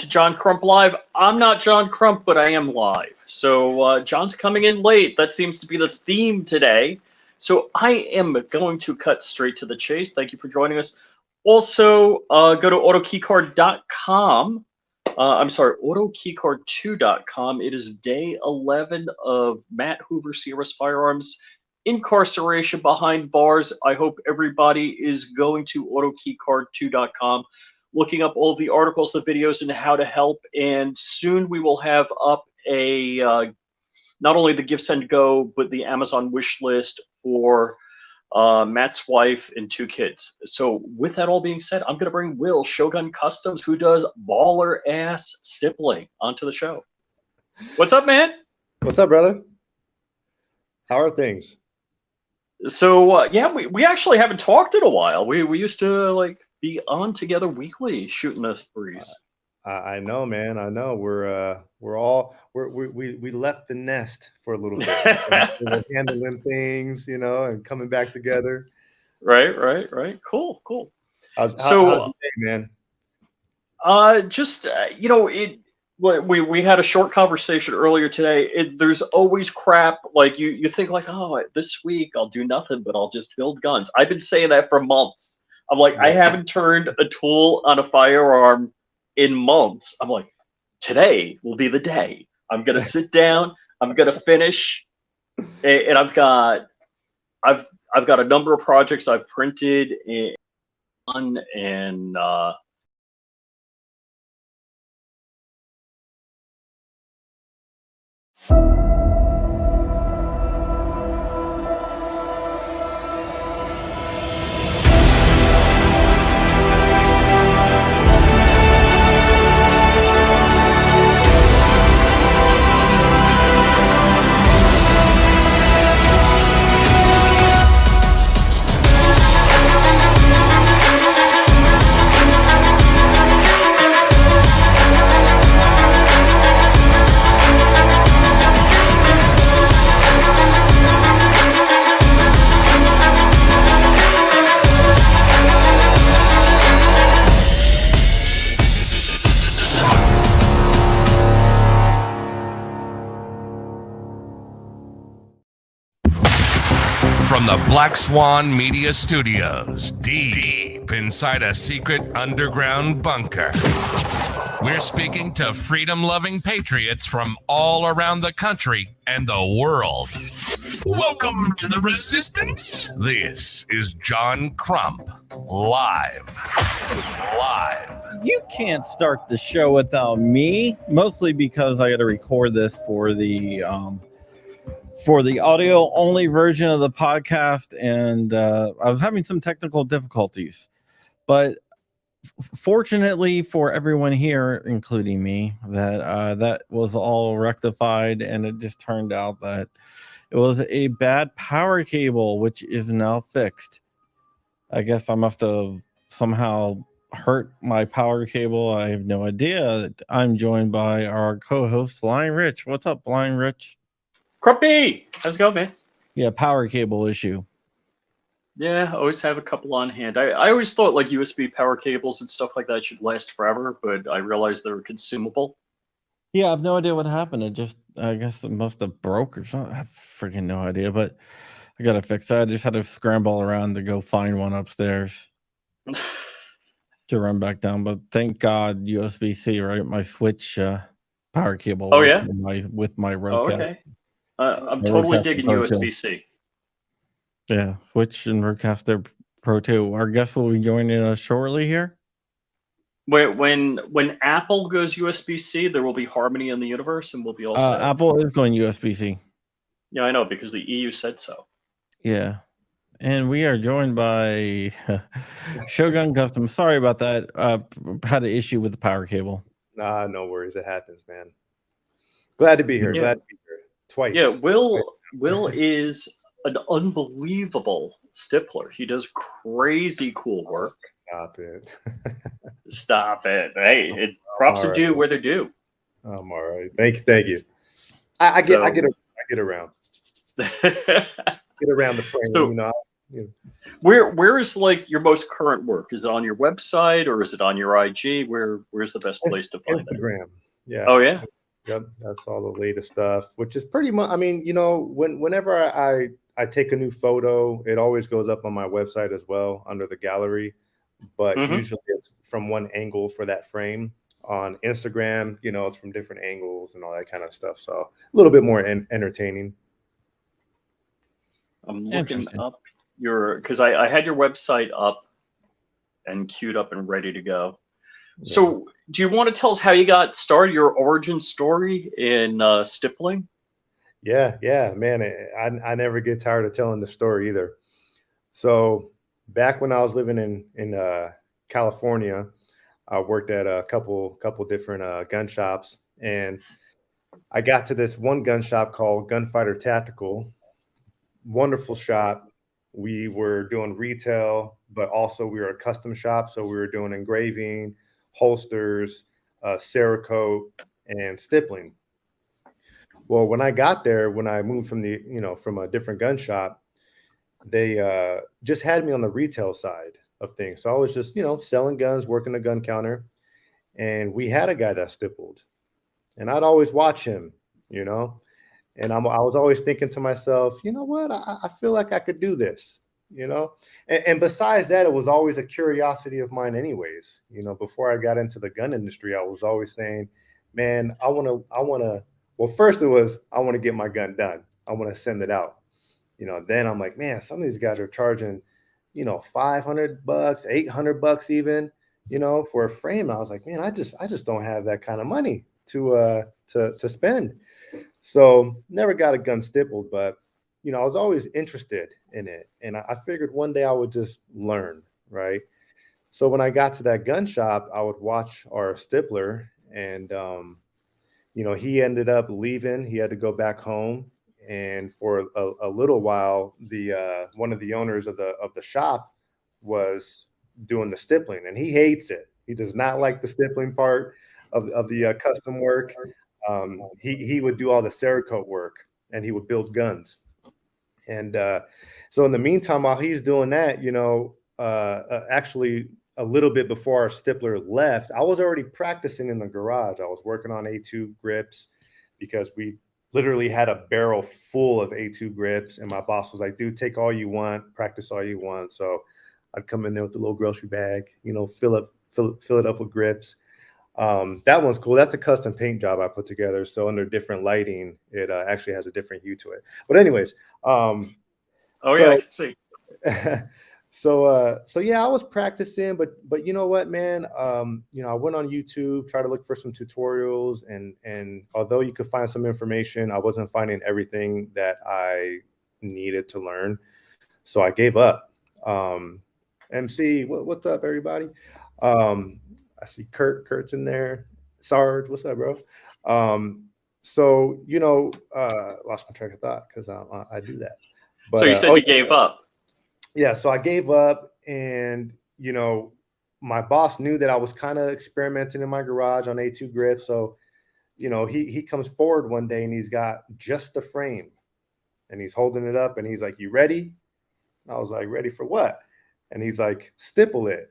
to John Crump Live. I'm not John Crump, but I am live. So John's coming in late. That seems to be the theme today. So I am going to cut straight to the chase. Thank you for joining us. Also, go to autokeycard.com. I'm sorry, autokeycard2.com. It is day 11 of Matt Hoover, Sierra's Firearms incarceration behind bars. I hope everybody is going to autokeycard2.com, looking up all of the articles, the videos, and how to help. And soon we will have up a not only the Give Send Go, but the Amazon wish list for Matt's wife and 2 kids. So with that all being said, I'm going to bring Will, Shogun Customs, who does baller ass stippling, onto the show. What's up, man? What's up, brother? How are things? So yeah, we actually haven't talked in a while. We used to like be on together weekly shooting this breeze. I know, man. I know. We left the nest for a little bit. We're handling things, and coming back together. Right. Cool. How's your day, man? We had a short conversation earlier today. There's always crap. Like you think like, oh, this week I'll do nothing, but I'll just build guns. I've been saying that for months. I'm like, I haven't turned a tool on a firearm in months. I'm like, today will be the day. I'm gonna sit down. I'm gonna finish, and I've got a number of projects I've printed and From the Black Swan Media Studios, deep inside a secret underground bunker, we're speaking to freedom-loving patriots from all around the country and the world. Welcome to the Resistance. This is John Crump, live. You can't start the show without me, mostly because I got to record this for the audio only version of the podcast, and I was having some technical difficulties, but fortunately for everyone here, including me, that was all rectified, and it just turned out that it was a bad power cable, which is now fixed. I guess I must have somehow hurt my power cable. I have no idea. I'm joined by our co-host, Blind Rich. What's up, Blind Rich? Crumpy, how's it going, man? Yeah, power cable issue. Yeah, always have a couple on hand. I always thought like USB power cables and stuff like that should last forever, but I realized they're consumable. Yeah, I have no idea what happened. I guess it must have broke or something. I have freaking no idea, but I got to fix that. I just had to scramble around to go find one upstairs to run back down. But thank God USB-C, right? My Switch power cable. Oh, yeah? With my Rodecaster. Oh, okay. I'm totally digging USB-C. Yeah, Switch and Rodecaster Pro 2. Our guest will be joining us shortly here. When Apple goes USB-C, there will be harmony in the universe, and we'll be all set. Apple is going USB-C. Yeah, I know, because the EU said so. Yeah. And we are joined by Shogun Customs. Sorry about that. Had an issue with the power cable. Nah, no worries. It happens, man. Glad to be here. Yeah. Glad to be here. Twice. Yeah, Will is an unbelievable stippler. He does crazy cool work. Stop it. Stop it. Hey, props are due where they're due. I'm all right. Thank you. I get around. Get around the frame. So, Where is like your most current work? Is it on your website or is it on your IG? Where's the best place to find it? Instagram. Yeah. Oh yeah. Yep. That's all the latest stuff, which is pretty much. I mean, whenever I take a new photo, it always goes up on my website as well under the gallery. But Mm-hmm. usually it's from one angle for that frame. On Instagram, it's from different angles and all that kind of stuff. So a little bit more entertaining. I'm looking up because I had your website up and queued up and ready to go. Yeah. So do you want to tell us how you got started, your origin story in stippling? Yeah, man. I never get tired of telling the story either. So back when I was living in California, I worked at a couple different gun shops, and I got to this one gun shop called Gunfighter Tactical. Wonderful shop. We were doing retail, but also we were a custom shop. So we were doing engraving, holsters, Cerakote, and stippling. Well, when I got there, when I moved from from a different gun shop, they just had me on the retail side of things. So I was just, selling guns, working the gun counter. And we had a guy that stippled. And I'd always watch him, And I was always thinking to myself, you know what? I feel like I could do this, And besides that, it was always a curiosity of mine anyways. Before I got into the gun industry, I was always saying, man, I want to, well, first it was, I want to get my gun done. I want to send it out. Then I'm like, man, some of these guys are charging, $500, $800 even, for a frame. I was like, man, I just don't have that kind of money to spend. So never got a gun stippled, but I was always interested in it. And I figured one day I would just learn, right? So when I got to that gun shop, I would watch our stippler, and he ended up leaving. He had to go back home. And for a little while, the one of the owners of the shop was doing the stippling, and he hates it. He does not like the stippling part of the custom work. He would do all the Cerakote work, and he would build guns. And so in the meantime, while he's doing that, actually a little bit before our stippler left, I was already practicing in the garage. I was working on A2 grips because we literally had a barrel full of A2 grips, and my boss was like, dude, take all you want, practice all you want. So I'd come in there with the little grocery bag, fill it up with grips. That one's cool. That's a custom paint job I put together. So under different lighting, it actually has a different hue to it. But anyways, yeah, I can see. So yeah, I was practicing, but you know what, man? I went on YouTube, tried to look for some tutorials, and although you could find some information, I wasn't finding everything that I needed to learn. So I gave up. MC, what's up, everybody? I see Kurt's in there. Sarge, what's up, bro? So lost my track of thought because I do that. But, so you said you gave up. Yeah, so I gave up, and my boss knew that I was kind of experimenting in my garage on A2 grips. So, he comes forward one day and he's got just the frame, and he's holding it up, and he's like, "You ready?" And I was like, "Ready for what?" And he's like, "Stipple it."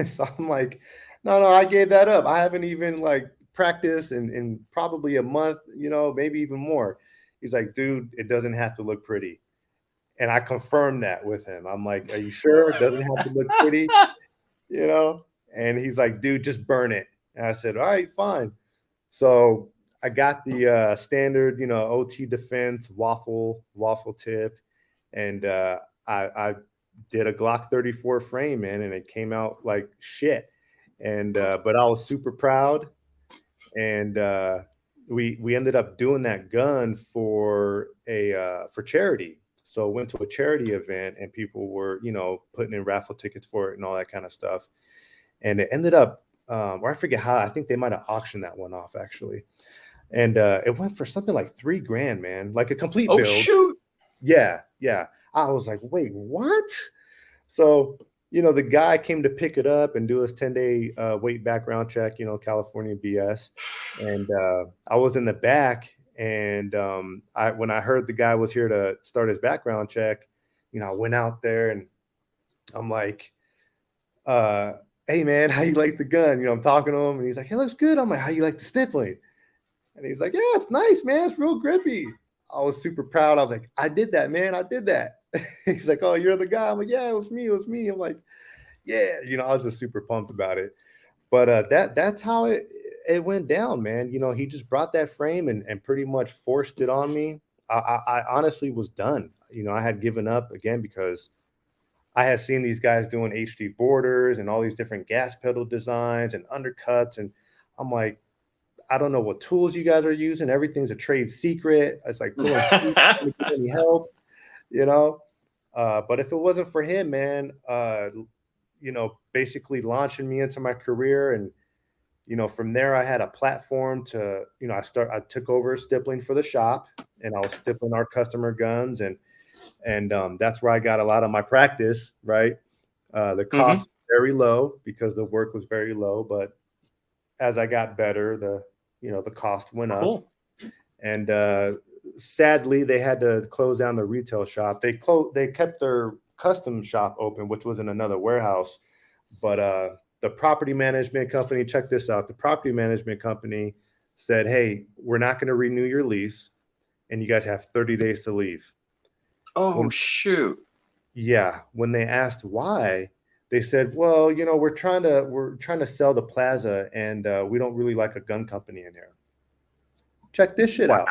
So I'm like, no, I gave that up. I haven't even practiced in probably a month, maybe even more. He's like, "Dude, it doesn't have to look pretty." And I confirmed that with him. I'm like, "Are you sure it doesn't have to look pretty?" And he's like, "Dude, just burn it." And I said, "All right, fine." So I got the standard, OT defense waffle tip, and I did a Glock 34 frame, man, and it came out like shit. And but I was super proud, and we ended up doing that gun for charity. So I went to a charity event, and people were, putting in raffle tickets for it and all that kind of stuff. And it ended up, or I forget how, I think they might have auctioned that one off actually. And it went for something like $3,000, man, like a complete build. Oh, shoot. Yeah. I was like, wait, what? So, the guy came to pick it up and do his 10-day weight background check, California BS. And I was in the back. And when I heard the guy was here to start his background check, I went out there and I'm like, hey man, how you like the gun? I'm talking to him and he's like, it looks good. I'm like, how you like the stippling? And he's like, yeah, it's nice, man. It's real grippy. I was super proud. I was like, I did that, man. I did that. He's like, oh, you're the guy. I'm like, yeah, it was me. It was me. I'm like, yeah, I was just super pumped about it. But that's how it went down, man. He just brought that frame and pretty much forced it on me. I honestly was done. I had given up again because I had seen these guys doing HD borders and all these different gas pedal designs and undercuts. And I'm like, I don't know what tools you guys are using. Everything's a trade secret. It's like pulling teeth, trying to get any help, But if it wasn't for him, man, basically launching me into my career. And, from there I had a platform to, I took over stippling for the shop and I was stippling our customer guns. And that's where I got a lot of my practice, right? The cost was very low because the work was very low. But as I got better, the cost went up. And sadly, they had to close down the retail shop. They kept their custom shop open, which was in another warehouse. But the property management company, check this out. The property management company said, hey, we're not going to renew your lease, and you guys have 30 days to leave. Oh, shoot. Yeah. When they asked why, they said, well, we're trying to sell the plaza, and we don't really like a gun company in here. Check this shit out.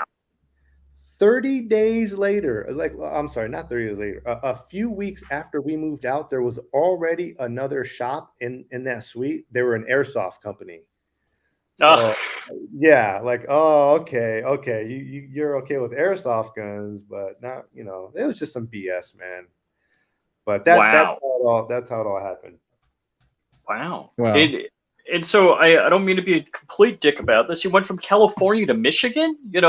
30 days later, I'm sorry, not 30 days later, a few weeks after we moved out, there was already another shop in that suite. They were an airsoft company. So, yeah, okay. You're okay with airsoft guns, but not, it was just some BS, man. But that's how it all happened. Wow. And so I don't mean to be a complete dick about this. You went from California to Michigan, Did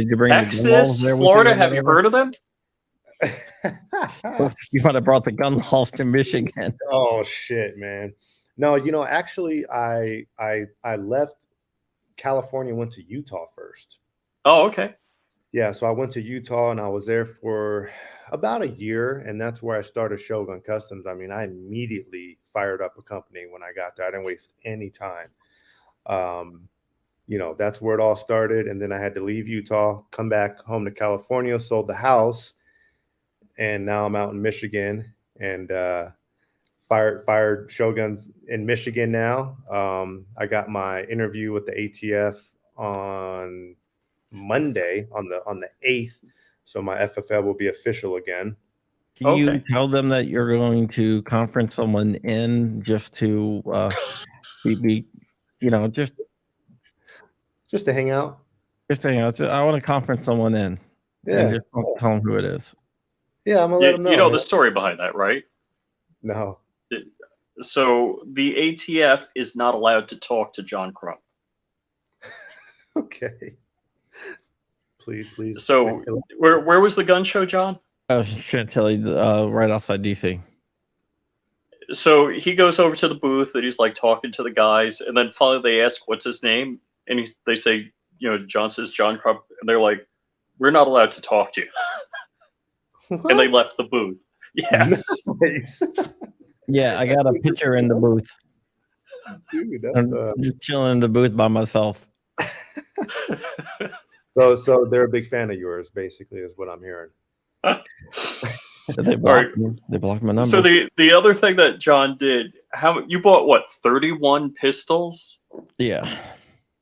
you bring Texas, Florida? Have you heard of them? You might have brought the gun laws to Michigan. Oh shit, man. No, actually I left California, went to Utah first. Oh, okay. Yeah, so I went to Utah and I was there for about a year, and that's where I started Shogun Customs. I mean, I immediately fired up a company when I got there. I didn't waste any time. That's where it all started. And then I had to leave Utah, come back home to California, sold the house, and now I'm out in Michigan and fired Shoguns in Michigan now. I got my interview with the ATF on Monday on the 8th, so my FFL will be official again. Can you tell them that you're going to conference someone in just to be just to hang out? Just to hang out. I want to conference someone in. Yeah. Just tell them who it is. Yeah, I'm gonna let them know. You know the story behind that, right? No. So the ATF is not allowed to talk to John Crump. Okay. Please. So where was the gun show, John? Chantilly, right outside DC. So he goes over to the booth and he's like talking to the guys, and then finally they ask what's his name, and they say, John says John Crump, and they're like, we're not allowed to talk to you. And they left the booth. Yes. Nice. Yeah, I got a picture in the booth. Dude, I'm just chilling in the booth by myself. So they're a big fan of yours, basically, is what I'm hearing. They blocked my number. So the other thing that John did, you bought what, 31 pistols? Yeah.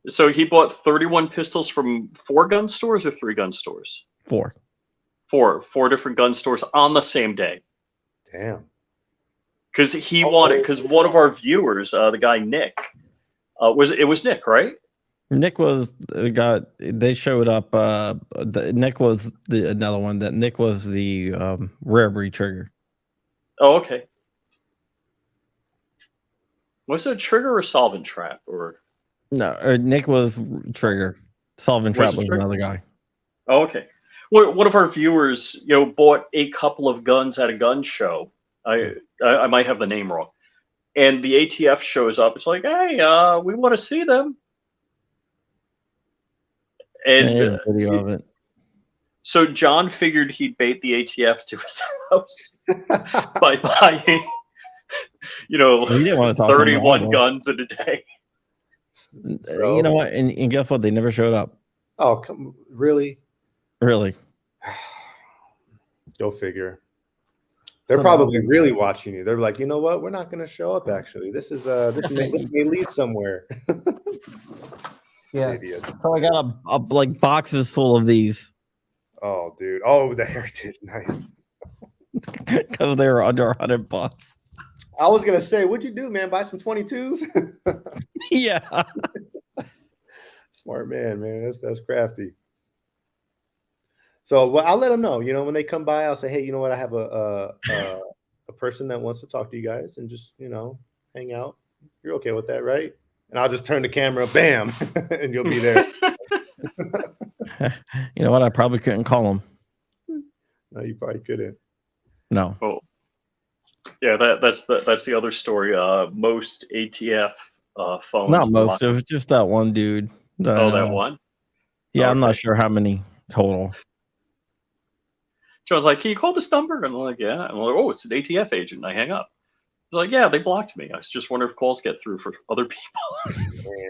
So he bought 31 pistols from 4 gun stores or 3 gun stores? 4. 4 different gun stores on the same day. Damn. Because he wanted, because one of our viewers, the guy Nick, was Nick, right? Nick was they showed up. Nick was another one. That Nick was the rare breed trigger. Oh, okay. Was it trigger or solvent trap or? No, Nick was trigger. Solvent trap was another guy. Oh, okay. Well, one of our viewers, bought a couple of guns at a gun show. I might have the name wrong, and the ATF shows up. It's like, hey, we want to see them. And there's a video of it. So John figured he'd bait the ATF to his house by buying, He didn't want to talk to him 31 at all. guns in a day. So- You know what? And guess what? They never showed up. Oh, really? Really? Go figure. They're Somehow. probably really watching you. They're like, you know what? We're not going to show up. Actually, this may lead somewhere. Yeah. Idiots. So I got a like boxes full of these Oh, dude. Oh, the Heritage. Nice. because they were under $100. I was gonna say, what'd you do, man? Buy some 22s? Yeah. Smart man. That's crafty. So, well, I'll let them know. When they come by, I'll say, hey, you know what? I have a person that wants to talk to you guys and just hang out. You're okay with that, right? And I'll just turn the camera, bam, and you'll be there. You know what? I probably couldn't call them. No, you probably couldn't. No. Oh, yeah, that's the other story. Most ATF phones. Not most. It was just that one dude. That one. Yeah, I'm not Okay. sure how many total. John's like, can you call this number? And I'm like, yeah. And I'm like, oh, it's an ATF agent. And I hang up. He's like, yeah, they blocked me. I just wonder if calls get through for other people.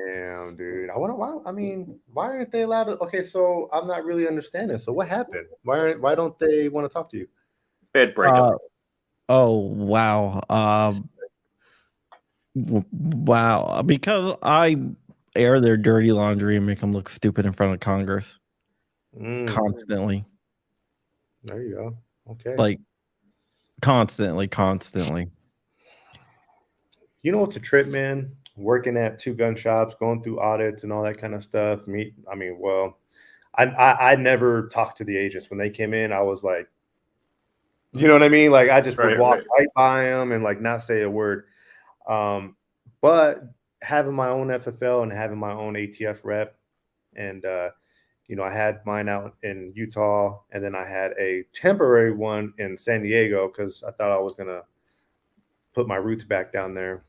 Damn, dude. I wonder why. I mean, why aren't they allowed to? Okay, so I'm not really understanding. So what happened? Why don't they want to talk to you? Bad breakup. Oh wow. Wow. Because I air their dirty laundry and make them look stupid in front of Congress constantly. There you go. Okay. Like constantly. You know what's a trip, man? Working at 2 gun shops, going through audits and all that kind of stuff. I never talked to the agents when they came in. I was like, you know what I mean? Like I just would walk right by them and like not say a word. But having my own FFL and having my own ATF rep, and I had mine out in Utah, and then I had a temporary one in San Diego because I thought I was gonna put my roots back down there.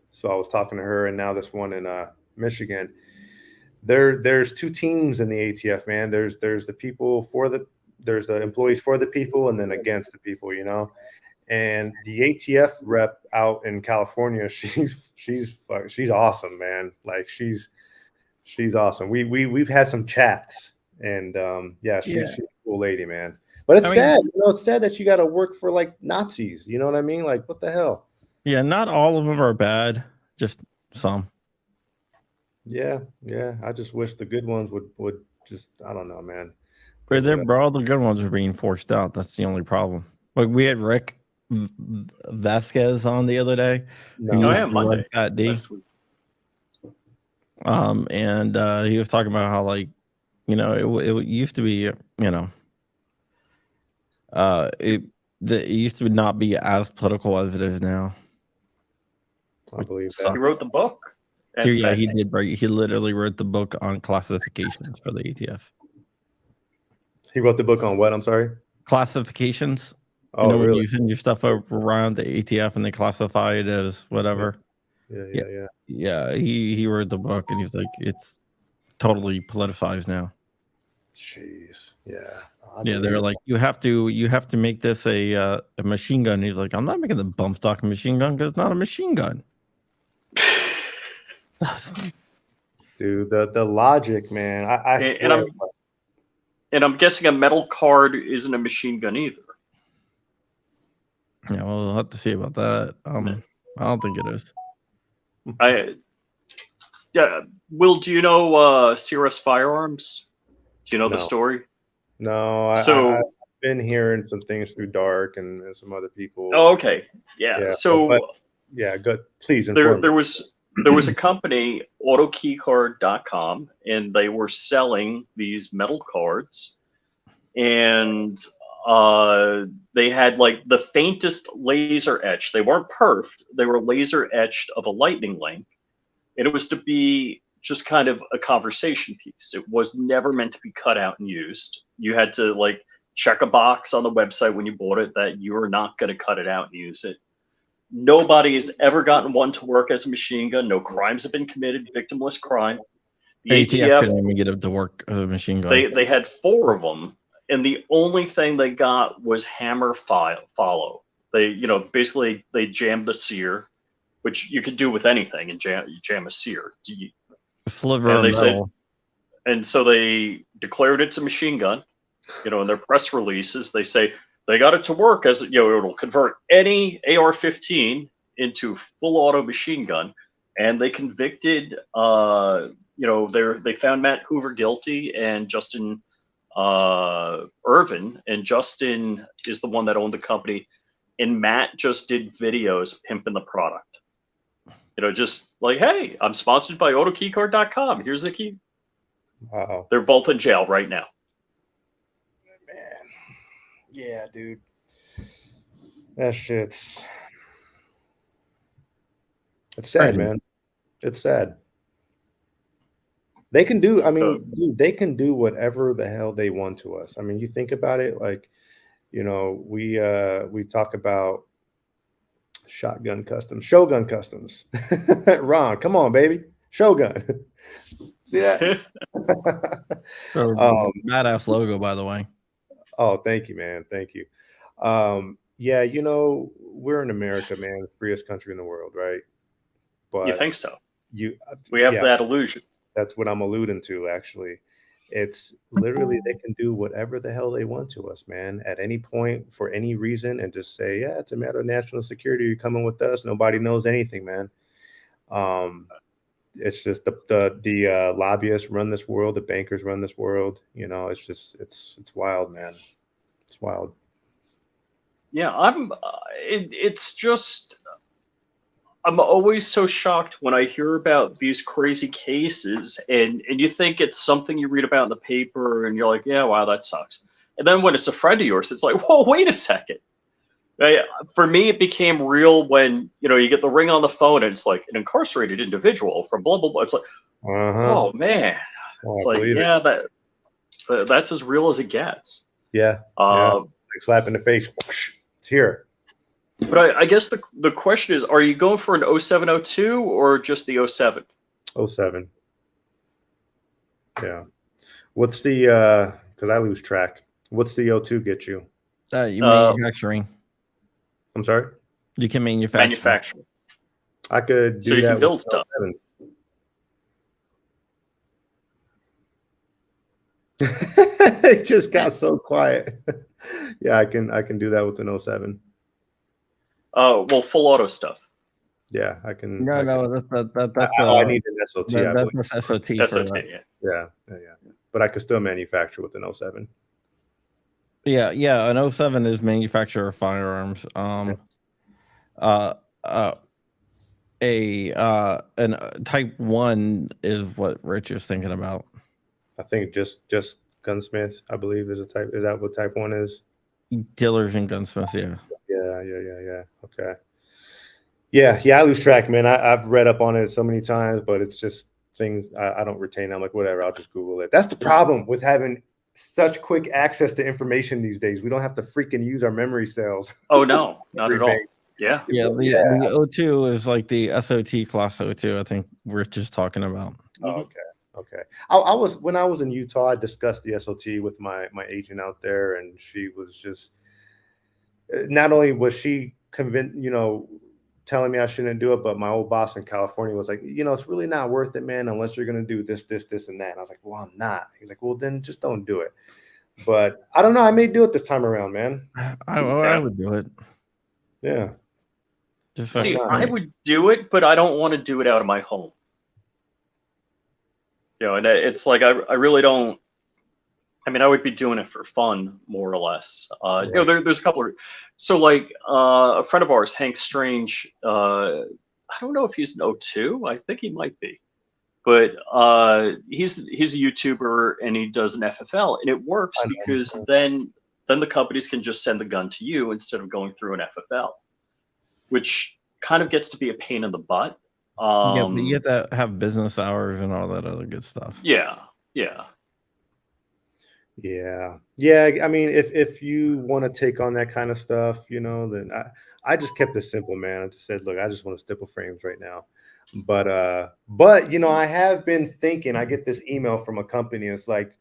So I was talking to her, and now this one in Michigan. There's 2 teams in the ATF, man. There's the people there's the employees for the people, and then against the people, And the ATF rep out in California, she's awesome, man. Like she's awesome. We've had some chats, and she's a cool lady, man. But it's sad, it's sad that you got to work for like Nazis. You know what I mean? Like, what the hell? Yeah, not all of them are bad, just some. Yeah. I just wish the good ones would just, I don't know, man. But all the good ones are being forced out. That's the only problem. Like we had Rick Vasquez on the other day. Monday. At D. And he was talking about how it used to be, it used to not be as political as it is now. I believe that. He wrote the book. Yeah, he did. He literally wrote the book on classifications for the ATF. He wrote the book on what? I'm sorry. Classifications. Oh, really? When you send your stuff around the ATF and they classify it as whatever. Yeah. Yeah, he wrote the book and he's like, it's totally politicized now. Jeez. Yeah. Yeah, they're like, you have to make this a machine gun. He's like, I'm not making the bump stock machine gun because it's not a machine gun. Dude, the logic, man. I swear. And I'm guessing a metal card isn't a machine gun either. Yeah, well, we'll have to see about that. I don't think it is. Will, do you know Cirrus Firearms? Do you know the story? No, I've been hearing some things through Dark and some other people. Oh, okay. Yeah. So good. Please there inform me. there was a company, autokeycard.com, and they were selling these metal cards, and they had like the faintest laser etch. They weren't perfed. They were laser etched of a lightning link, and it was to be just kind of a conversation piece. It was never meant to be cut out and used. You had to like check a box on the website when you bought it that you were not going to cut it out and use it. Nobody has ever gotten one to work as a machine gun. No crimes have been committed, victimless crime. The ATF couldn't even get it to work as a machine gun. They had 4 of them and the only thing they got was hammer follow. They, basically they jammed the sear, which you could do with anything, and jam a sear. Sliver And of they said, metal. and so they declared it's a machine gun. In their press releases, they say they got it to work as it'll convert any AR-15 into full auto machine gun, and they convicted. They found Matt Hoover guilty and Justin Irvin, and Justin is the one that owned the company, and Matt just did videos pimping the product. Just like, hey, I'm sponsored by AutoKeycard.com. Here's the key. Wow. They're both in jail right now. Man. Yeah, dude. That shit's... It's sad, man. It's sad. They can do, dude, they can do whatever the hell they want to us. I mean, you think about it, like, we talk about Shogun Customs. Ron, come on, baby. Shogun. See that? Badass logo, by the way. Oh, thank you, man. Thank you. Yeah, we're in America, man, the freest country in the world, right? But you think so? We have yeah, that illusion. That's what I'm alluding to, actually. It's literally they can do whatever the hell they want to us, man, at any point for any reason, and just say, yeah, it's a matter of national security. You're coming with us. Nobody knows anything, man. It's just the lobbyists run this world. The bankers run this world. It's just it's wild, man. It's wild. Yeah, it's just, I'm always so shocked when I hear about these crazy cases, and you think it's something you read about in the paper, and you're like, yeah, wow, that sucks. And then when it's a friend of yours, it's like, whoa, wait a second. For me, it became real when, you get the ring on the phone, and it's like an incarcerated individual from blah, blah, blah. It's like, oh, man. It's like, yeah, that's as real as it gets. Yeah. Like slap in the face. Whoosh, it's here. But I guess the question is, are you going for an 0702 or just the 07? 07. Yeah. What's the because I lose track. What's the 02 get you? You manufacturing. I'm sorry? You can manufacture. I could do so you that can build stuff. It just got so quiet. Yeah, I can do that with an 07. Oh, well, full auto stuff. Yeah, I can. That's I need an SOT. That's SOT. Yeah. But I could still manufacture with an 07. Yeah. An 07 is manufacturer of firearms. A type 1 is what Rich is thinking about. I think just gunsmith, I believe, is a type. Is that what type 1 is? Dealers and gunsmiths, yeah. Yeah. Okay. Yeah, I lose track, man. I've read up on it so many times, but it's just things I don't retain. I'm like, whatever, I'll just Google it. That's the problem with having such quick access to information these days. We don't have to freaking use our memory cells. Oh, no, not at all. Yeah. The 02 is like the SOT class 02, I think Rich is talking about. Oh, okay. I was when I was in Utah, I discussed the SOT with my agent out there, and she was just, not only was she convinced, telling me I shouldn't do it, but my old boss in California was like, it's really not worth it, man, unless you're going to do this, and that. And I was like, well, I'm not. He's like, well, then just don't do it. But I don't know. I may do it this time around, man. I would do it. Yeah. See, I would do it, but I don't want to do it out of my home. And it's like, I really don't. I mean, I would be doing it for fun, more or less. There's a couple of. So, like, a friend of ours, Hank Strange. I don't know if he's an 02. I think he might be, but he's a YouTuber, and he does an FFL, and it works because then the companies can just send the gun to you instead of going through an FFL, which kind of gets to be a pain in the butt. But you get to have business hours and all that other good stuff. Yeah. I mean, if you want to take on that kind of stuff, then I just kept it simple, man. I just said, look, I just want to stipple frames right now. But I have been thinking, I get this email from a company. It's like,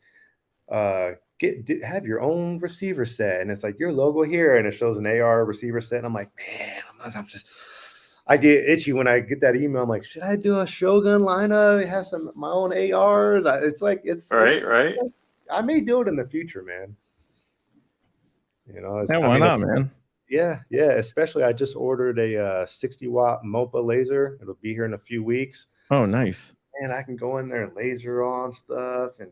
have your own receiver set, and it's like your logo here, and it shows an AR receiver set. And I'm like, man, I get itchy when I get that email. I'm like, should I do a Shogun lineup? Have my own ARs? Right. I may do it in the future, man. Why not, man? Yeah. Especially, I just ordered a 60-watt MOPA laser. It'll be here in a few weeks. Oh, nice. And I can go in there and laser on stuff, and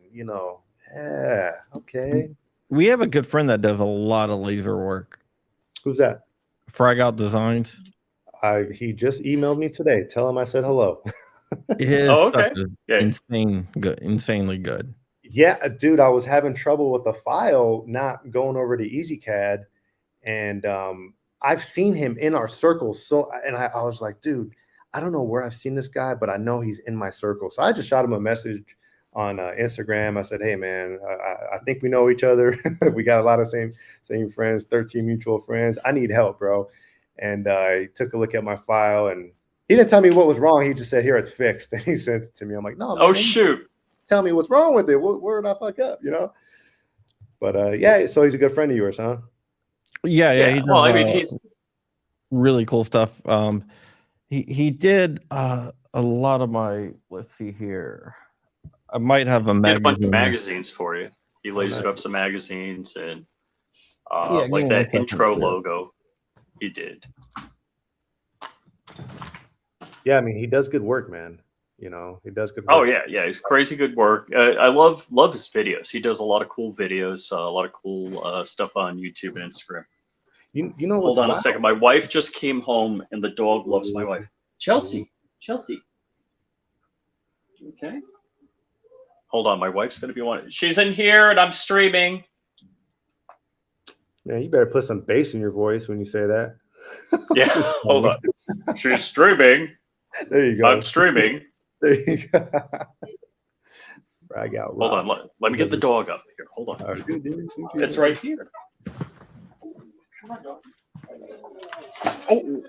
yeah, okay. We have a good friend that does a lot of laser work. Who's that? Frag Out Designs. He just emailed me today. Tell him I said hello. His stuff is insanely good. Yeah, dude, I was having trouble with a file not going over to EasyCAD, and I've seen him in our circle. I was like, dude, I don't know where I've seen this guy, but I know he's in my circle. So I just shot him a message on Instagram. I said, hey, man, I think we know each other. We got a lot of same friends, 13 mutual friends. I need help, bro. And he took a look at my file, and he didn't tell me what was wrong. He just said, here, it's fixed. And he sent it to me. I'm like, no, man, oh, shoot. Tell me what's wrong with it. Where did I fuck up, But, yeah, so he's a good friend of yours, huh? Yeah. He does, he's really cool stuff. He did a lot of my, let's see here. I might have a bunch of magazines for you. He lasered up some magazines and like that intro logo. He did. Yeah, I mean, he does good work, man. He does good work. Oh yeah, he's crazy good work. I love his videos. He does a lot of cool videos, a lot of cool stuff on YouTube and Instagram. Hold on a second. My wife just came home, and the dog loves my wife. Chelsea. Okay. Hold on, my wife's gonna be one. She's in here, and I'm streaming. Man, you better put some bass in your voice when you say that. Yeah, hold on. She's streaming. There you go. I'm streaming. There you go. Frag Out. Hold on. Let me get the dog up here. Hold on. Right, good. It's right here. Come on, dog. Oh.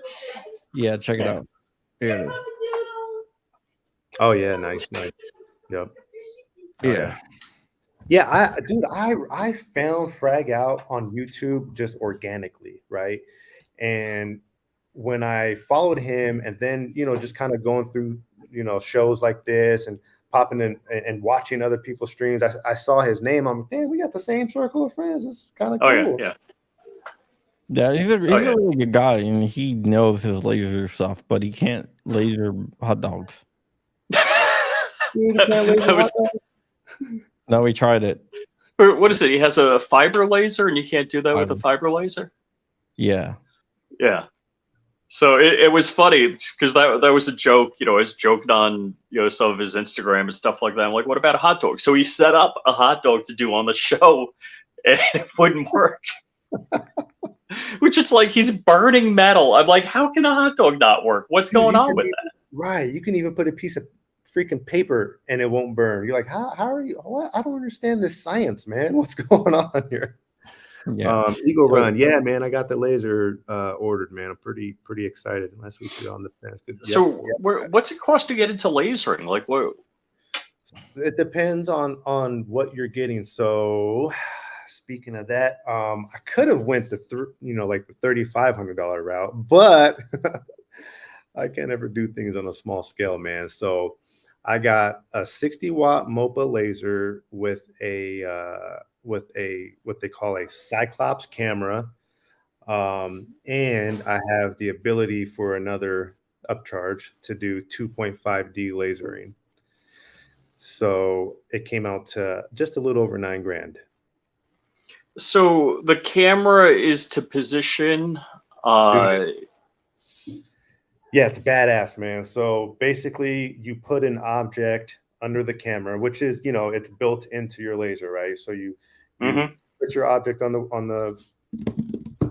Yeah, check it out. Here it is. Oh yeah, nice. Yep. Yeah. Yeah, I found Frag Out on YouTube just organically, right? And when I followed him, and then just kind of going through shows like this and popping in and watching other people's streams, I saw his name. I'm like, damn, we got the same circle of friends. It's kind of cool. Oh yeah. Yeah, he's a really good guy, and he knows his laser stuff, but he can't laser hot dogs. No, we tried it. What is it? He has a fiber laser, and you can't do that with a fiber laser? Yeah. Yeah. So it was funny because that was a joke. I was joking on some of his Instagram and stuff like that. I'm like, what about a hot dog? So he set up a hot dog to do on the show, and it wouldn't work. Which it's like he's burning metal. I'm like, how can a hot dog not work? What's going on with that? Right. You can even put a piece of freaking paper and it won't burn. You're like, how are you? What? I don't understand this science, man. What's going on here? Yeah. Eagle Run. Yeah, man. I got the laser ordered, man. I'm pretty excited. Last week we on the fence. Good. So what's it cost to get into lasering? Like what? It depends on what you're getting. So speaking of that, I could have went the like the $3,500 route, but I can't ever do things on a small scale, man. So I got a 60-watt MOPA laser with a what they call a Cyclops camera, and I have the ability for another upcharge to do 2.5D lasering. So it came out to just a little over $9,000. So the camera is to position. Yeah, it's badass, man. So basically, you put an object under the camera, which is, it's built into your laser, right? So you put your object on the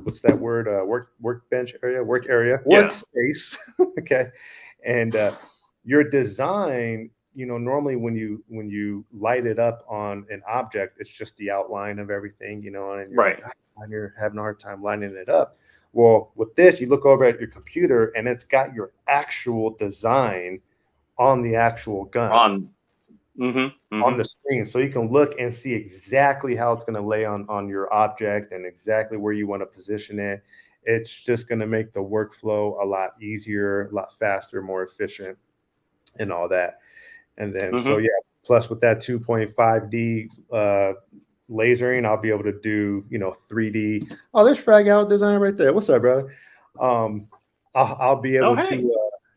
what's that word? Workbench area, workspace. Okay, and your design, normally when you light it up on an object, it's just the outline of everything, and you're having a hard time lining it up. Well, with this, you look over at your computer and it's got your actual design on the actual gun. on the screen, so you can look and see exactly how it's going to lay on your object and exactly where you want to position it. It's just going to make the workflow a lot easier, a lot faster, more efficient, and all that. And then, so yeah, plus with that 2.5D lasering, I'll be able to do, 3D. Oh, there's Frag Out Design right there. What's up, brother? I'll be able to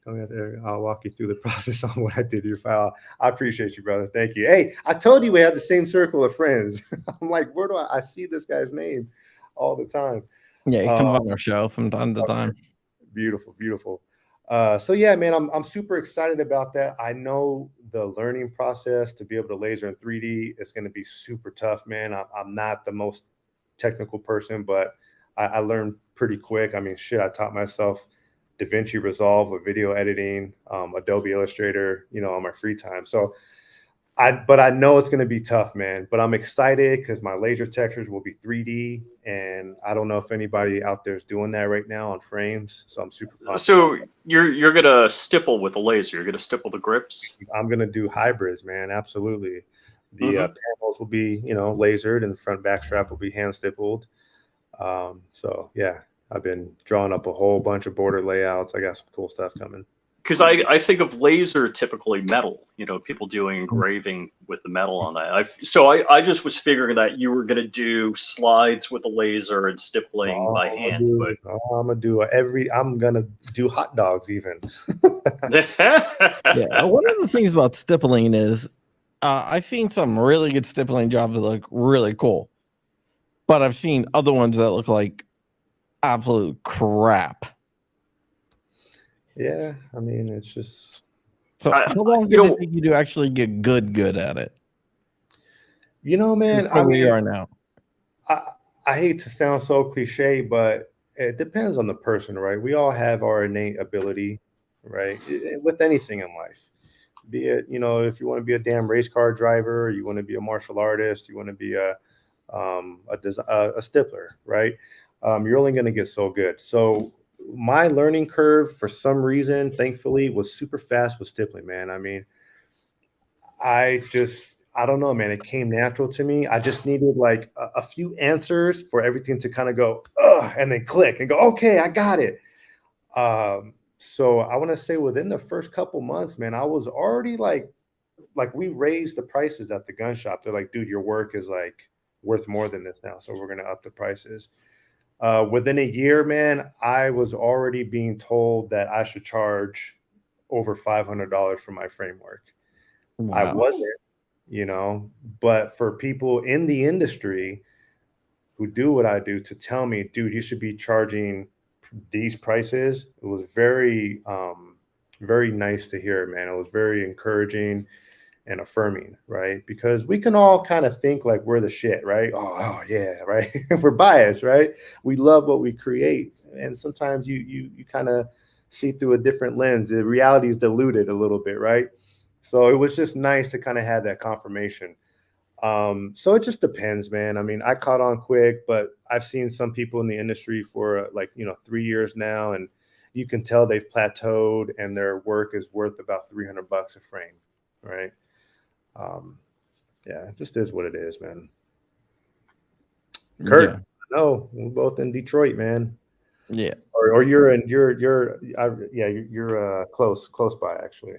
come out there. I'll walk you through the process on what I did here. I appreciate you, brother. Thank you. Hey, I told you we had the same circle of friends. I'm like, where do I see this guy's name all the time? Yeah, he comes on our show from time to time. Beautiful, beautiful. So yeah, man, I'm super excited about that. I know the learning process to be able to laser in 3D is going to be super tough, man. I'm not the most technical person, but I learned pretty quick. I mean, shit, I taught myself DaVinci Resolve with video editing, Adobe Illustrator, on my free time. So but I know it's going to be tough, man, but I'm excited because my laser textures will be 3D, and I don't know if anybody out there is doing that right now on frames. So I'm super pumped. So you're going to stipple with a laser. You're going to stipple the grips. I'm going to do hybrids, man. Absolutely. The panels will be, lasered, and the front back strap will be hand stippled. So yeah, I've been drawing up a whole bunch of border layouts. I got some cool stuff coming. Because I think of laser typically metal, people doing engraving with the metal on that. So I just was figuring that you were going to do slides with a laser and stippling by hand. I'm going to do hot dogs even. Yeah, one of the things about stippling is I've seen some really good stippling jobs that look really cool, but I've seen other ones that look like absolute crap. Yeah, I mean, it's just. So how long did it take you to actually get good at it? Man, I mean, we are now. I hate to sound so cliche, but it depends on the person, right? We all have our innate ability, right? With anything in life, be it, if you want to be a damn race car driver, you want to be a martial artist, you want to be a stippler, right? You're only going to get so good. So my learning curve, for some reason, thankfully, was super fast with stippling, man. I mean, I don't know, man. It came natural to me. I just needed like a few answers for everything to kind of go, and then click and go, okay, I got it. So I want to say within the first couple months, man, I was already like we raised the prices at the gun shop. They're like, dude, your work is like worth more than this now, so we're going to up the prices. Within a year, man, I was already being told that I should charge over $500 for my framework. Wow. I wasn't, but for people in the industry who do what I do to tell me, dude, you should be charging these prices. It was very, very nice to hear, man. It was very encouraging and affirming, right? Because we can all kind of think like we're the shit, right? Oh yeah, right. We're biased, right? We love what we create, and sometimes you kind of see through a different lens. The reality is diluted a little bit, right? So it was just nice to kind of have that confirmation. So it just depends, man. I mean, I caught on quick, but I've seen some people in the industry for 3 years now, and you can tell they've plateaued, and their work is worth about $300 a frame, right? Yeah, it just is what it is, man. Kurt, no, we're both in Detroit, man. Yeah, or you're close by, actually.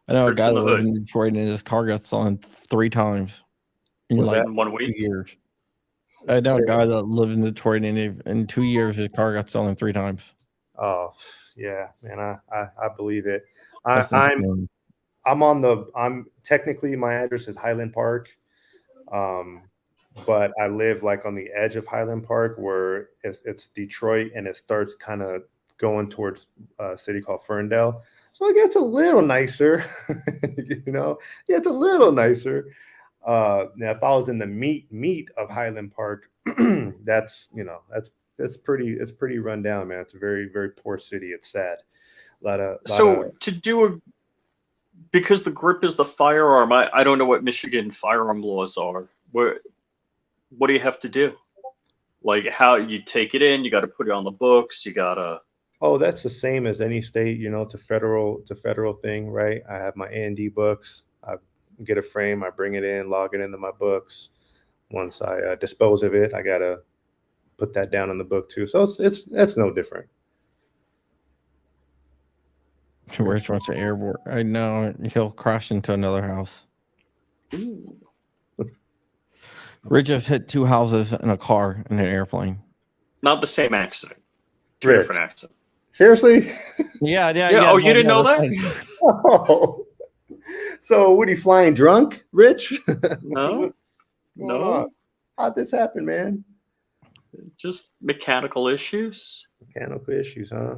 I know a guy that lives in Detroit and his car got stolen 3 times in 1 week. 2 years. I know a guy that lives in Detroit and in 2 years his car got stolen 3 times. Oh yeah, man, I believe it. I'm technically, my address is Highland Park, but I live like on the edge of Highland Park, where it's Detroit, and it starts kind of going towards a city called Ferndale. So it gets a little nicer, it's a little nicer. Now, if I was in the meat of Highland Park, that's pretty run down, man. It's a very, very poor city. It's sad. Because the grip is the firearm, I don't know what Michigan firearm laws are. What do you have to do? Like, how you take it in, you got to put it on the books, you got to. Oh, that's the same as any state, it's a federal thing, right? I have my A&D books. get a frame, I bring it in, log it into my books. Once I dispose of it, I gotta put that down in the book too. So it's no different. Rich wants to airborne. I know he'll crash into another house. Ooh. Rich has hit 2 houses in a car in an airplane. Not the same accident. Two Rich. different accidents. Seriously? Yeah. Oh, you didn't know that? Oh. So what are you flying drunk, Rich? No. What's going on? How'd this happen, man? Just mechanical issues. Mechanical issues, huh?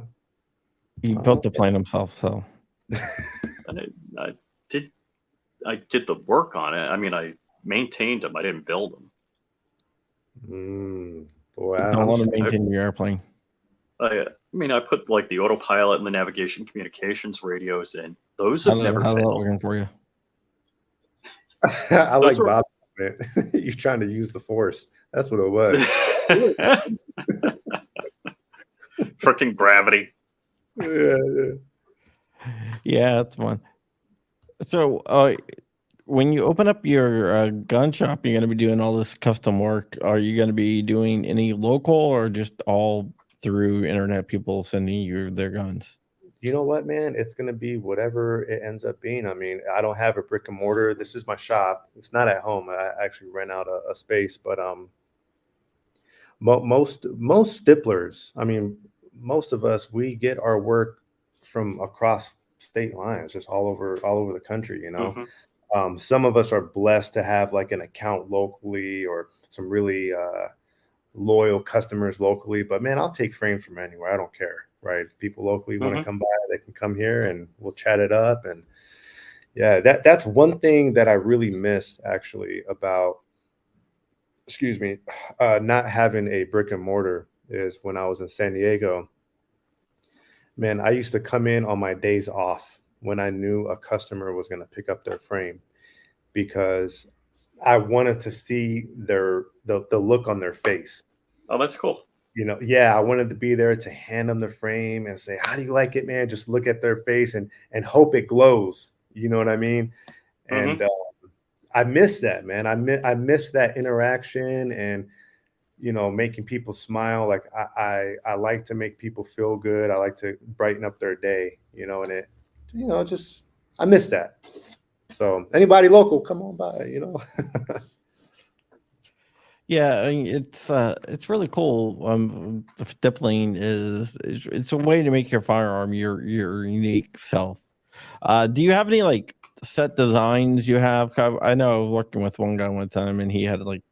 He built the plane himself, so. And I did the work on it. I mean, I maintained them. I didn't build them. Boy, I don't want to maintain your airplane. I put like the autopilot and the navigation communications radios in. Those have never How's that failed. working for you? I like Bob's comment. You're trying to use the force. That's what it was. Freaking gravity. Yeah. That's fun. So, when you open up your gun shop, you're going to be doing all this custom work. Are you going to be doing any local or just all through internet people sending you their guns? You know what, man? It's going to be whatever it ends up being. I mean, I don't have a brick and mortar. This is my shop. It's not at home. I actually rent out a space, but most stipplers, I mean, most of us, we get our work from across state lines, just all over the country, you know. Mm-hmm. Some of us are blessed to have like an account locally or some really loyal customers locally, but man, I'll take frames from anywhere. I don't care, right? If people locally want to come by, they can come here and we'll chat it up. And yeah, that's one thing that I really miss actually about, not having a brick and mortar is when I was in San Diego. Man, I used to come in on my days off when I knew a customer was going to pick up their frame because I wanted to see the look on their face. Oh, that's cool. You know, yeah, I wanted to be there to hand them the frame and say, "How do you like it, man?" Just look at their face and hope it glows. You know what I mean? And I miss that, man. I miss that interaction and, you know, making people smile. Like I like to make people feel good. I like to brighten up their day, you know, and it, you know, just, I miss that. So anybody local, come on by, you know. Yeah, I mean, it's really cool. The stippling it's a way to make your firearm your unique self. Do you have any like set designs you have? I know I was working with one guy one time and he had like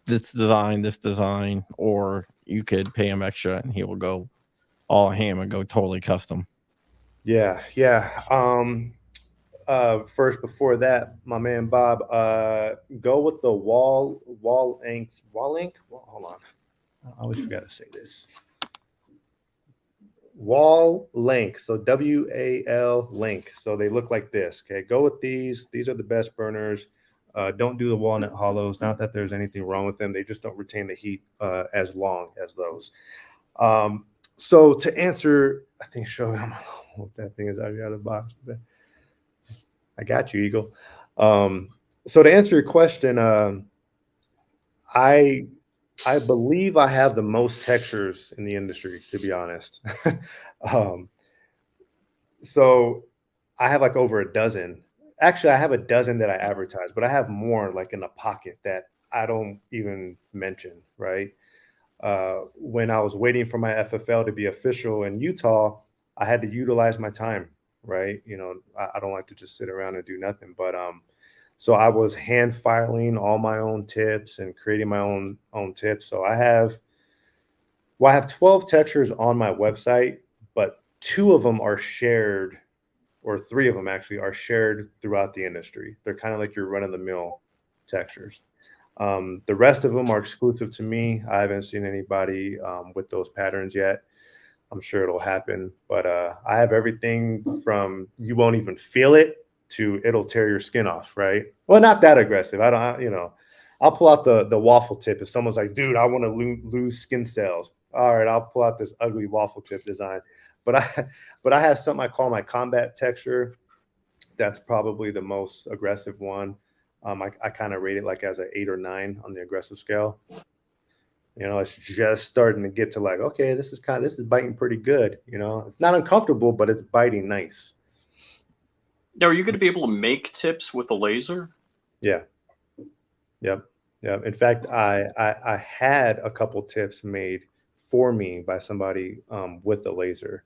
this design, or you could pay him extra and he will go all ham and go totally custom. Yeah. First, before that, my man Bob, go with the wall ink. Hold on, I always forgot to say this. Wall link. So WAL link. So they look like this. Okay, go with these. These are the best burners. Don't do the walnut hollows. Not that there's anything wrong with them. They just don't retain the heat as long as those. So to answer, I think show them what that thing is out of the box. I got you, Eagle. So to answer your question, I believe I have the most textures in the industry, to be honest. So I have like over a dozen. Actually, I have a dozen that I advertise, but I have more like in the pocket that I don't even mention, right? When I was waiting for my FFL to be official in Utah, I had to utilize my time, right? You know, I don't like to just sit around and do nothing, but so I was hand filing all my own tips and creating my own tips. So I have 12 textures on my website, but 2 of them are shared, or 3 of them actually are shared throughout the industry. They're kind of like your run-of-the-mill textures. The rest of them are exclusive to me. I haven't seen anybody with those patterns yet. I'm sure it'll happen, but I have everything from you won't even feel it to it'll tear your skin off, right? Well, not that aggressive. I'll pull out the waffle tip if someone's like, dude, I want to lose skin cells. All right, I'll pull out this ugly waffle tip design. But I have something I call my combat texture. that's probably the most aggressive one. I kind of rate it like as an 8 or 9 on the aggressive scale. You know, it's just starting to get to like, okay, this is biting pretty good. You know, it's not uncomfortable, but it's biting nice. Now, are you going to be able to make tips with a laser? Yeah. Yep. Yeah. In fact, I had a couple tips made for me by somebody with a laser.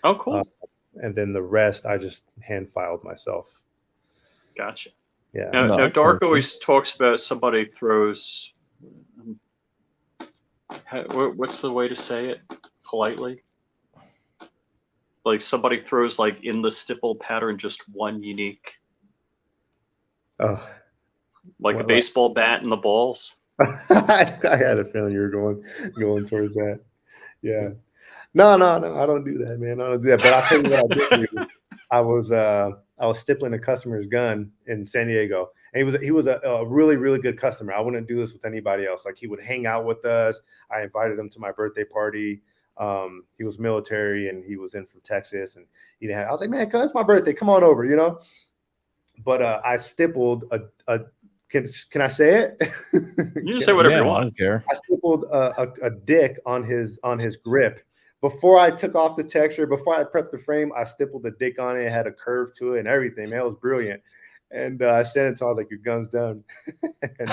Oh, cool. And then the rest I just hand filed myself. Gotcha. Yeah. Now Dark always talks about somebody throws. What's the way to say it politely? Like somebody throws like in the stipple pattern just one unique. Oh. Like a baseball bat in the balls. I had a feeling you were going towards that. Yeah. No, I don't do that, man. I don't do that. But I'll tell you what I did do. I was stippling a customer's gun in San Diego, and he was a really, really good customer. I wouldn't do this with anybody else. Like, he would hang out with us. I invited him to my birthday party. He was military, and he was in from Texas, and I was like, man, it's my birthday. Come on over, you know. But I stippled a can I say it? You can say whatever you want. I don't care. I stippled a dick on his grip. Before I took off the texture, before I prepped the frame, I stippled the dick on it. It had a curve to it and everything. Man, it was brilliant. And I sent it to him. I was like, your gun's done. And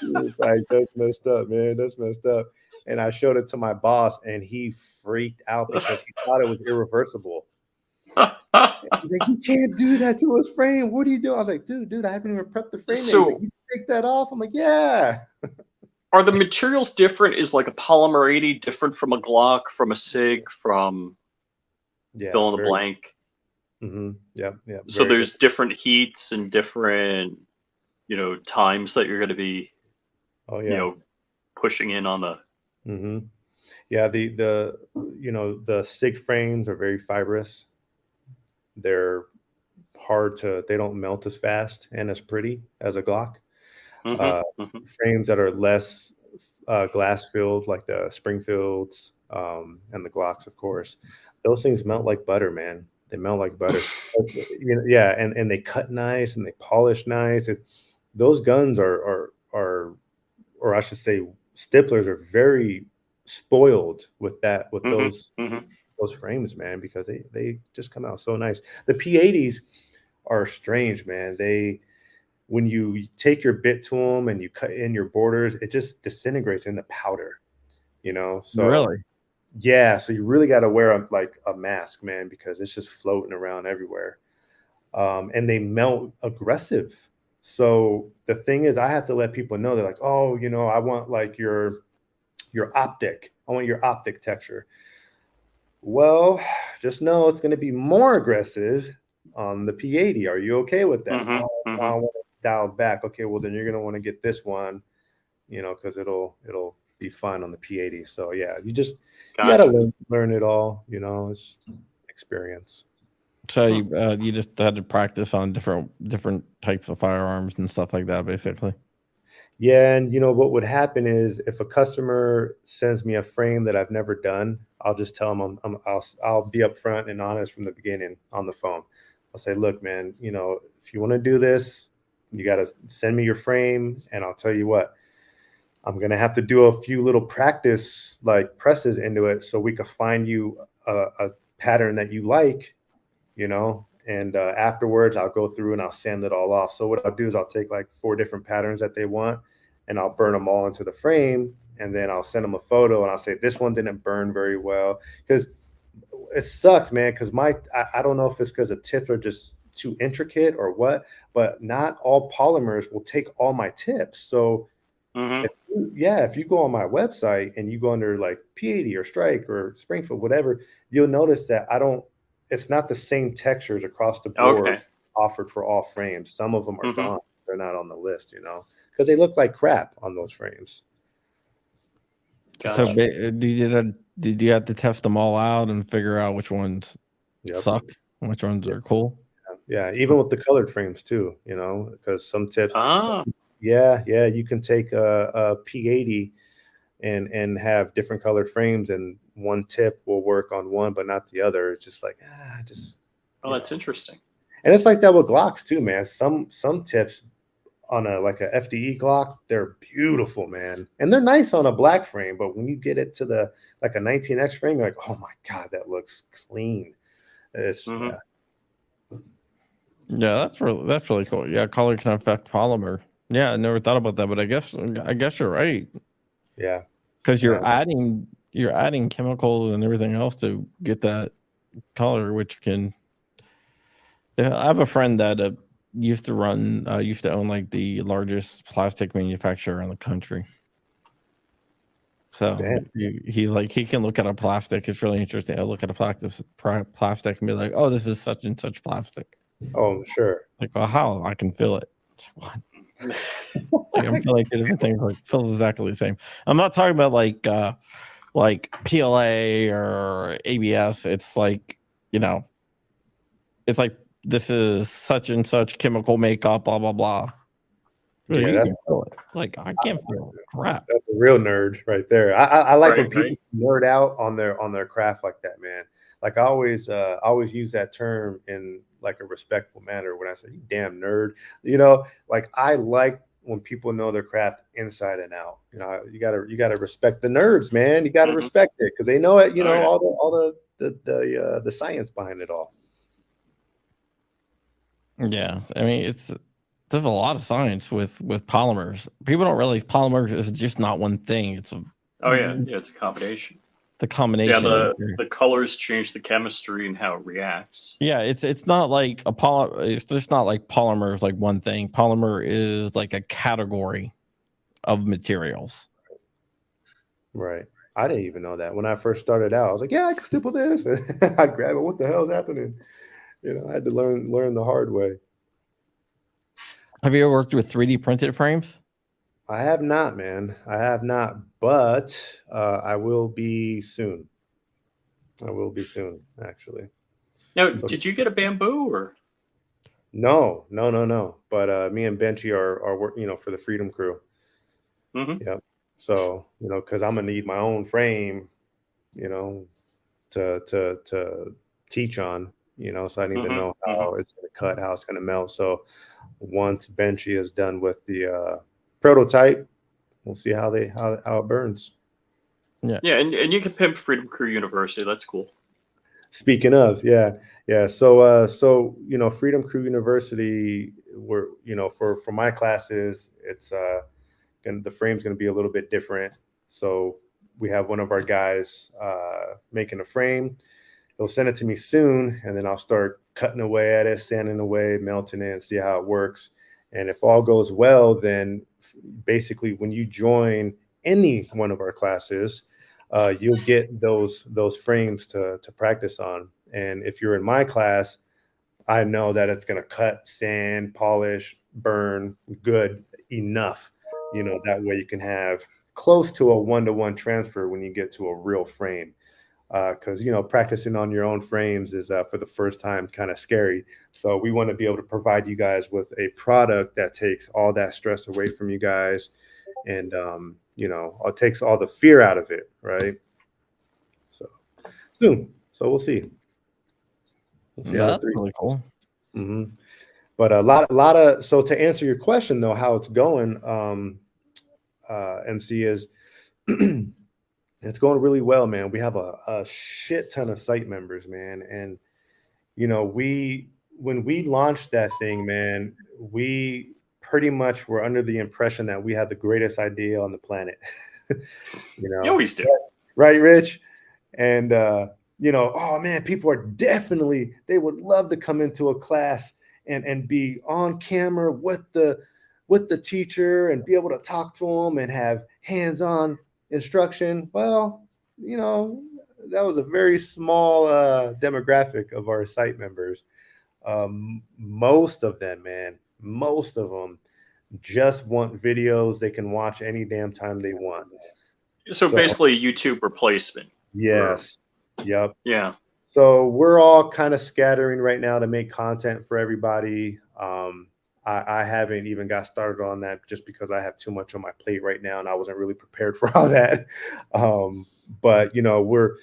he was like, that's messed up, man. That's messed up. And I showed it to my boss, and he freaked out because he thought it was irreversible. He's like, you can't do that to his frame. What are you doing? I was like, dude, I haven't even prepped the frame. So, like, you take that off? I'm like, yeah. Are the materials different? Is like a polymer 80 different from a Glock, from a SIG, from fill in the blank? Mm-hmm. Yeah. So there's different heats and different, times that you're going to be, pushing in on the. Mm-hmm. Yeah. The SIG frames are very fibrous. They're hard they don't melt as fast and as pretty as a Glock. Frames that are less glass filled, like the Springfields and the Glocks, of course, those things melt like butter, man. They melt like butter. Yeah, and they cut nice and they polish nice. Those guns are, or I should say, stipplers are very spoiled with those frames, man, because they just come out so nice. The P80s are strange, man. When you take your bit to them and you cut in your borders, it just disintegrates into powder, So really, yeah. So you really got to wear a mask, man, because it's just floating around everywhere. And they melt aggressive. So the thing is, I have to let people know. They're like, oh, I want like your optic. I want your optic texture. Well, just know it's going to be more aggressive on the P80. Are you okay with that? I want to dial back. Okay, well then you're going to want to get this one, because it'll be fun on the P80. So yeah, you got to learn it all. It's experience. So you just had to practice on different types of firearms and stuff like that, basically. Yeah, and what would happen is if a customer sends me a frame that I've never done, I'll just tell them I'll be upfront and honest from the beginning on the phone. I'll say, look, man, if you want to do this, you got to send me your frame, and I'll tell you what, I'm gonna have to do a few little practice like presses into it so we can find you a pattern that you like, And afterwards, I'll go through and I'll sand it all off. So what I'll do is I'll take like 4 different patterns that they want, and I'll burn them all into the frame, and then I'll send them a photo, and I'll say this one didn't burn very well, because it sucks, man. Because I don't know if it's because the tips are just too intricate or what, but not all polymers will take all my tips. So if you go on my website and you go under like P80 or Strike or Springfield, whatever, you'll notice that it's not the same textures across the board offered for all frames. Some of them are gone. They're not on the list, because they look like crap on those frames. Gotcha. So did you have to test them all out and figure out which ones suck, and which ones are cool? Yeah, even with the colored frames too, because some tips. Yeah, you can take a P80 and have different colored frames, and one tip will work on one but not the other. It's just like that's interesting. And it's like that with Glocks too, man. Some tips on a FDE Glock, they're beautiful, man, and they're nice on a black frame. But when you get it to the a 19X frame, you're like, oh my god, that looks clean. It's Yeah, that's really cool. Yeah, color can affect polymer. Yeah, I never thought about that, but I guess you're right. Yeah, because you're adding chemicals and everything else to get that color, which can. Yeah, I have a friend that used to own like the largest plastic manufacturer in the country. So he can look at a plastic. It's really interesting. I look at a plastic and be like, oh, this is such and such plastic. Oh, sure. Like, well, how? I can feel it. What? Like, I feel like different things like feels exactly the same. I'm not talking about like PLA or ABS. It's like, it's like this is such and such chemical makeup, blah blah blah. Yeah, that's like I can't feel crap. That's a real nerd right there. I like when people nerd out on their craft like that, man. Like I always use that term in like a respectful manner when I say, "You damn nerd," Like I like when people know their craft inside and out. You gotta respect the nerds, man. You gotta respect it because they know it. All the science behind it all. Yeah, I mean there's a lot of science with polymers. People don't realize polymers is just not one thing. It's it's a combination. The combination. Yeah, the colors change the chemistry and how it reacts. Yeah, it's not like a polymer. It's just not like polymer is like one thing. Polymer is like a category of materials. Right. I didn't even know that when I first started out. I was like, yeah, I can stipple this. I'd grab it. What the hell is happening? I had to learn the hard way. Have you ever worked with 3D printed frames? I have not, man. I have not, but I will be soon. Actually. Now, did you get a bamboo or? No. But me and Benchy are working, for the Freedom Crew. Mm-hmm. Yep. So, because I'm gonna need my own frame, to teach on, so I need to know how it's gonna cut, how it's gonna melt. So once Benchy is done with the prototype, we'll see how it burns. Yeah, and you can pimp Freedom Crew University. That's cool. Speaking of, yeah. So Freedom Crew University, we're for my classes, it's the frame's going to be a little bit different. So we have one of our guys making a frame. He'll send it to me soon, and then I'll start cutting away at it, sanding away, melting it, and see how it works. And if all goes well, then basically when you join any one of our classes, you'll get those frames to practice on. And if you're in my class, I know that it's going to cut, sand, polish, burn good enough. That way you can have close to a 1-to-1 transfer when you get to a real frame. Because practicing on your own frames is for the first time kind of scary. So we want to be able to provide you guys with a product that takes all that stress away from you guys, and it takes all the fear out of it, right? So soon. So we'll see. That's really cool. Mm-hmm. But a lot of. So to answer your question though, how it's going, MC is. It's going really well, man. We have a shit ton of site members, man. And, when we launched that thing, man, we pretty much were under the impression that we had the greatest idea on the planet. You always do. Right, Rich? And, oh, man, people are they would love to come into a class and be on camera with the teacher and be able to talk to them and have hands-on instruction. Well, that was a very small demographic of our site members. Most of them just want videos they can watch any damn time they want. So basically YouTube replacement. Yes. Yep. Yeah. So we're all kind of scattering right now to make content for everybody. I haven't even got started on that just because I have too much on my plate right now and I wasn't really prepared for all that. But we're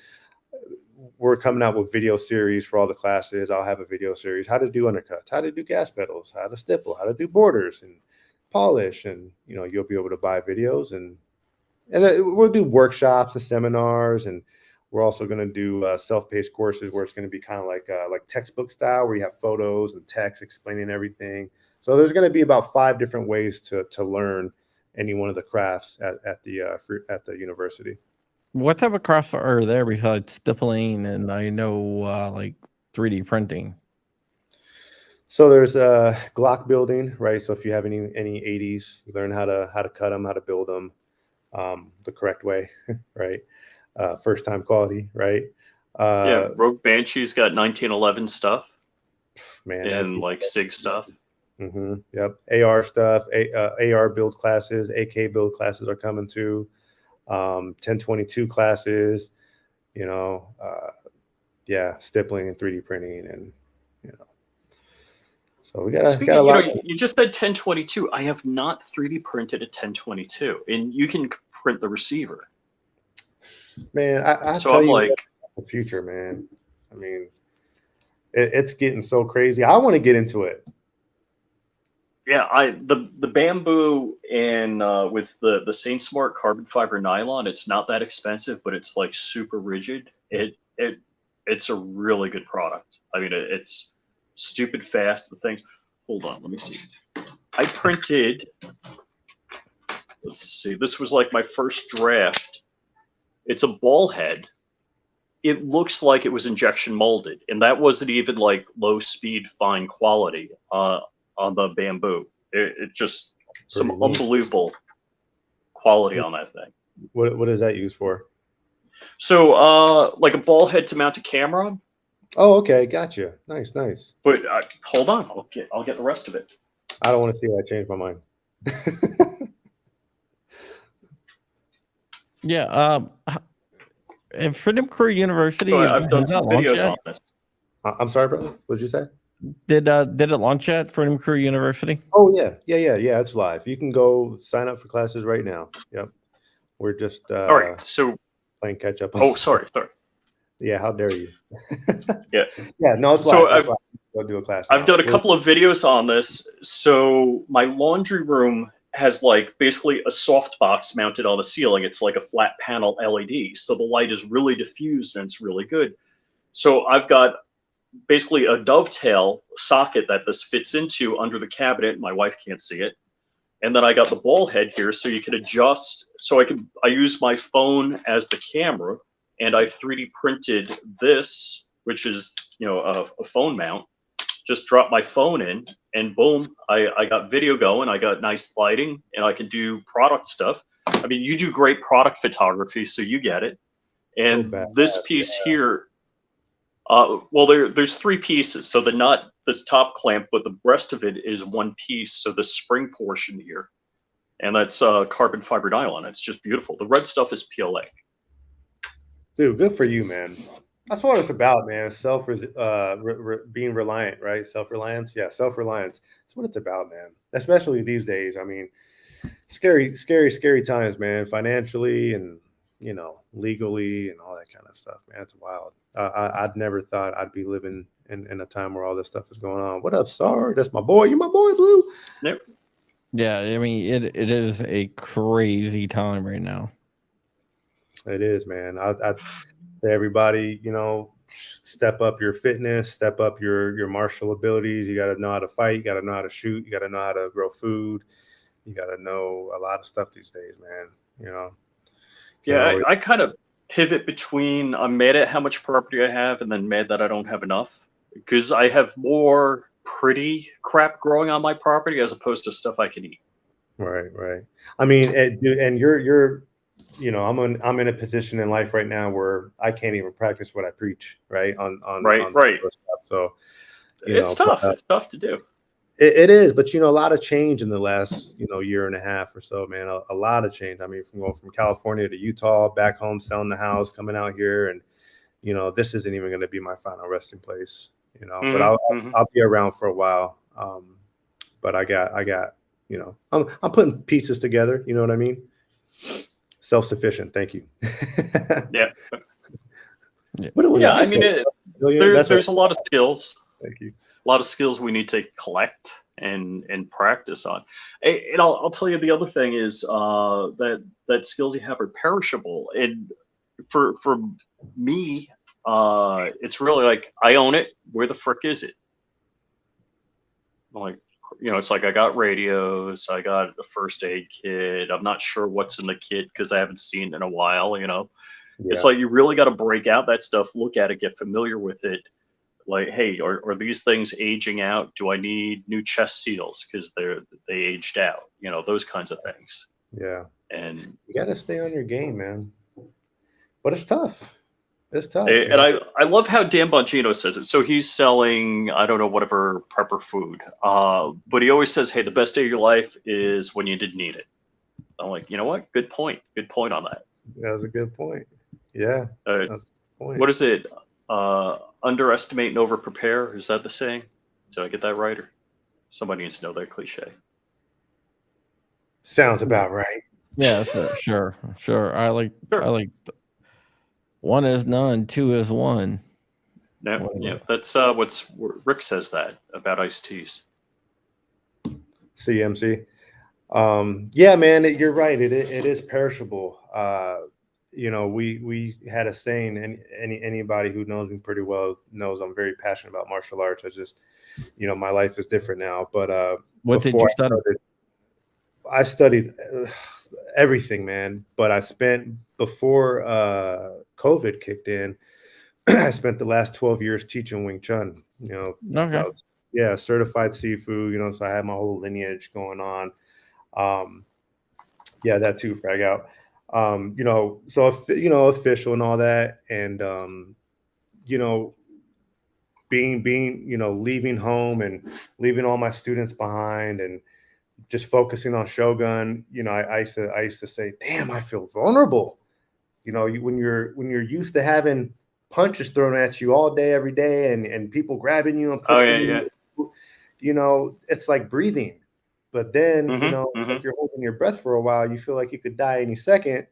we're coming out with video series for all the classes. I'll have a video series, how to do undercuts, how to do gas pedals, how to stipple, how to do borders and polish. And, you know, you'll be able to buy videos, and then we'll do workshops and seminars. And we're also going to do self-paced courses where it's going to be kind of like textbook style, where you have photos and text explaining everything. So there's going to be about 5 different ways to learn any one of the crafts at the university. What type of crafts are there besides stippling and I know like 3D printing? So there's Glock building, right? So if you have any 80s, you learn how to cut them, how to build them the correct way, right? First time quality, right? Yeah, Rogue Banshee's got 1911 stuff, man, and like SIG stuff. Mm-hmm. Yep, AR stuff, AR build classes, AK build classes are coming too. 1022 classes, you know, stippling and 3D printing, and you know. So we got a lot. You just said 1022. I have not 3D printed a 1022, and you can print the receiver. Man, I so tell I'm you, like, the future, man. I mean, it's getting so crazy. I want to get into it. Yeah, the bamboo and with the Saint Smart carbon fiber nylon, it's not that expensive, but it's like super rigid. It's a really good product. I mean, it's stupid fast. The things. Hold on, let me see. I printed. Let's see. This was like my first draft. It's a ball head. It looks like it was injection molded, and that wasn't even like low speed, fine quality on the bamboo. It just some unbelievable quality on that thing. What is that used for? So like a ball head to mount a camera on. Oh, okay, gotcha. Nice. But hold on, I'll get the rest of it. I don't want to see why I changed my mind. Yeah. At Freedom Crew University, I've done some videos on this. I'm sorry, brother. What did you say? Did it launch at Freedom Crew University? Oh yeah. It's live. You can go sign up for classes right now. Yep. We're just all right. So playing catch up. Oh, sorry. Yeah, how dare you? Yeah. Yeah. No, it's live. So It's live. Go do a class. I've done a couple of videos on this. So my laundry room has like basically a soft box mounted on the ceiling. It's like a flat panel LED. So the light is really diffused and it's really good. So I've got basically a dovetail socket that this fits into under the cabinet. My wife can't see it. And then I got the ball head here so you can adjust. So I use my phone as the camera, and I 3D printed this, which is, you know, a phone mount. Just drop my phone in and boom, I got video going. I got nice lighting and I can do product stuff. I mean, you do great product photography, so you get it. And this piece here, well, there's 3 pieces. So the nut, this top clamp, but the rest of it is one piece. So the spring portion here, and that's carbon fiber nylon. It's just beautiful. The red stuff is PLA. Dude, good for you, man. That's what it's about, man. Being reliant, right? Self-reliance. Yeah, self-reliance. That's what it's about, man. Especially these days. I mean, scary times, man. Financially and, you know, legally and all that kind of stuff, man. It's wild. I'd never thought I'd be living in a time where all this stuff is going on. What up, Sar? That's my boy. You my boy, Blue. Yep. Yeah, I mean, it is a crazy time right now. It is, man. I say everybody, you know, step up your fitness, step up your martial abilities. You got to know how to fight. You got to know how to shoot. You got to know how to grow food. You got to know a lot of stuff these days, man. You know. Yeah, I kind of pivot between I'm mad at how much property I have and then mad that I don't have enough, because I have more pretty crap growing on my property as opposed to stuff I can eat. Right. I mean, and you're you know, I'm in a position in life right now where I can't even practice what I preach, right? On stuff. So it's tough. It's tough to do. It is, but you know, a lot of change in the last, you know, year and a half or so, man. A lot of change. I mean, from going from California to Utah, back home, selling the house, coming out here, and you know, this isn't even going to be my final resting place, you know. But I'll be around for a while. But I got, you know, I'm putting pieces together. You know what I mean? Self-sufficient. Thank you. Yeah. Yeah, I mean, That's there's a lot of skills. Thank you. A lot of skills we need to collect and practice on. And I'll tell you the other thing is that skills you have are perishable. And for me, it's really like I own it. Where the frick is it? Like, it's like I got radios, I got a first aid kit. I'm not sure what's in the kit because I haven't seen it in a while. It's like you really got to break out that stuff, look at it, get familiar with it. Like, hey, are these things aging out? Do I need new chest seals because they aged out? Those kinds of things. Yeah. And you got to stay on your game, man. But it's tough. It's tough. And I love how Dan Bongino says it. So he's selling, I don't know, whatever prepper food. But he always says, hey, the best day of your life is when you didn't need it. I'm like, you know what? Good point. Good point on that. That was a good point. Yeah. That's a good point. What is it? Underestimate and over prepare. Is that the saying? Did I get that right? Or somebody needs to know that cliche. Sounds about right. Yeah, sure. I like one is none, two is one. No, yeah, that's what's Rick says that about iced teas. CMC. Yeah, man, you're right. It is perishable. We had a saying, and anybody who knows me pretty well knows I'm very passionate about martial arts. I just, my life is different now. But what did you study? I studied everything, man. But I spent before COVID kicked in. I spent the last 12 years teaching Wing Chun. Okay. Certified Sifu. So I had my whole lineage going on. That too, frag out. So official and all that, and being leaving home and leaving all my students behind and just focusing on Shogun. I used to say, damn, I feel vulnerable. When you're used to having punches thrown at you all day, every day, and people grabbing you and pushing you, it's like breathing. But then, if you're holding your breath for a while, you feel like you could die any second.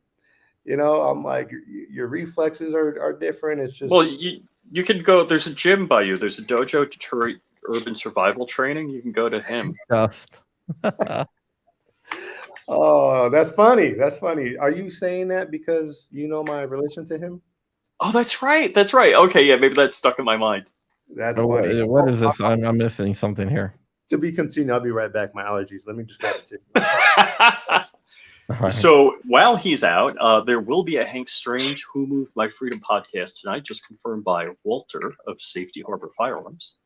I'm like, your reflexes are different. It's just, well, you can go. There's a gym by you. There's a dojo, Detroit Urban Survival Training. You can go to him. Oh, that's funny. That's funny. Are you saying that because my relation to him? Oh, that's right. That's right. Okay, yeah, maybe that's stuck in my mind. That's funny. What is this? I'm missing something here. To be continued. I'll be right back. My allergies. Let me just grab it to you. Right. So while he's out, there will be a Hank Strange Who Moved My Freedom podcast tonight, just confirmed by Walter of Safety Harbor Firearms.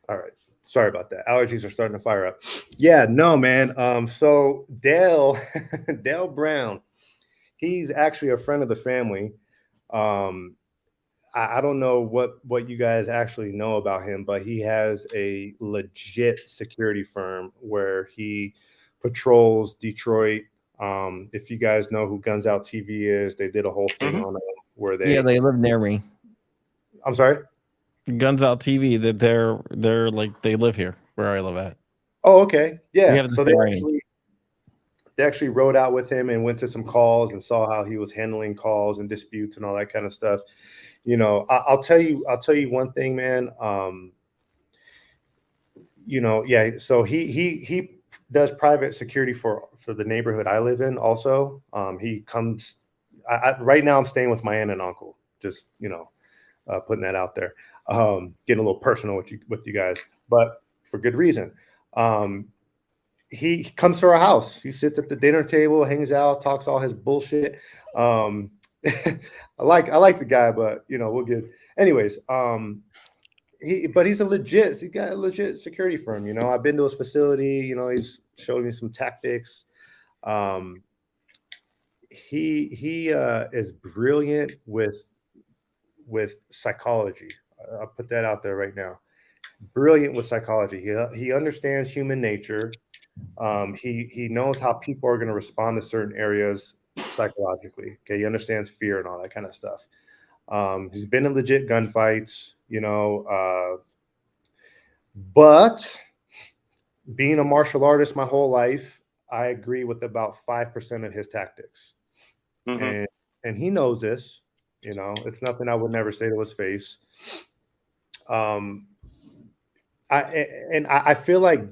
All right. Sorry about that. Allergies are starting to fire up. Yeah, no, man. So Dale Brown, he's actually a friend of the family. I don't know what you guys actually know about him, but he has a legit security firm where he patrols Detroit. If you guys know who Guns Out TV is, they did a whole thing on him where they live near me. I'm sorry? Guns Out TV, that they're like, they live here where I live at. Oh, okay. Yeah. So they actually rode out with him and went to some calls and saw how he was handling calls and disputes and all that kind of stuff. I'll tell you one thing, man. So he does private security for the neighborhood I live in also. He comes right now I'm staying with my aunt and uncle, just putting that out there. Getting a little personal with you guys, but for good reason. He comes to our house. He sits at the dinner table, hangs out, talks all his bullshit. I like the guy, but we'll get. Anyways, he's he's got a legit security firm. I've been to his facility. He's showed me some tactics. He is brilliant with psychology. I'll put that out there right now. Brilliant with psychology. He understands human nature. He knows how people are going to respond to certain areas psychologically. Okay, he understands fear and all that kind of stuff. He's been in legit gunfights, but being a martial artist my whole life, I agree with about 5% of his tactics. And he knows this. You know, it's nothing I would never say to his face. I feel like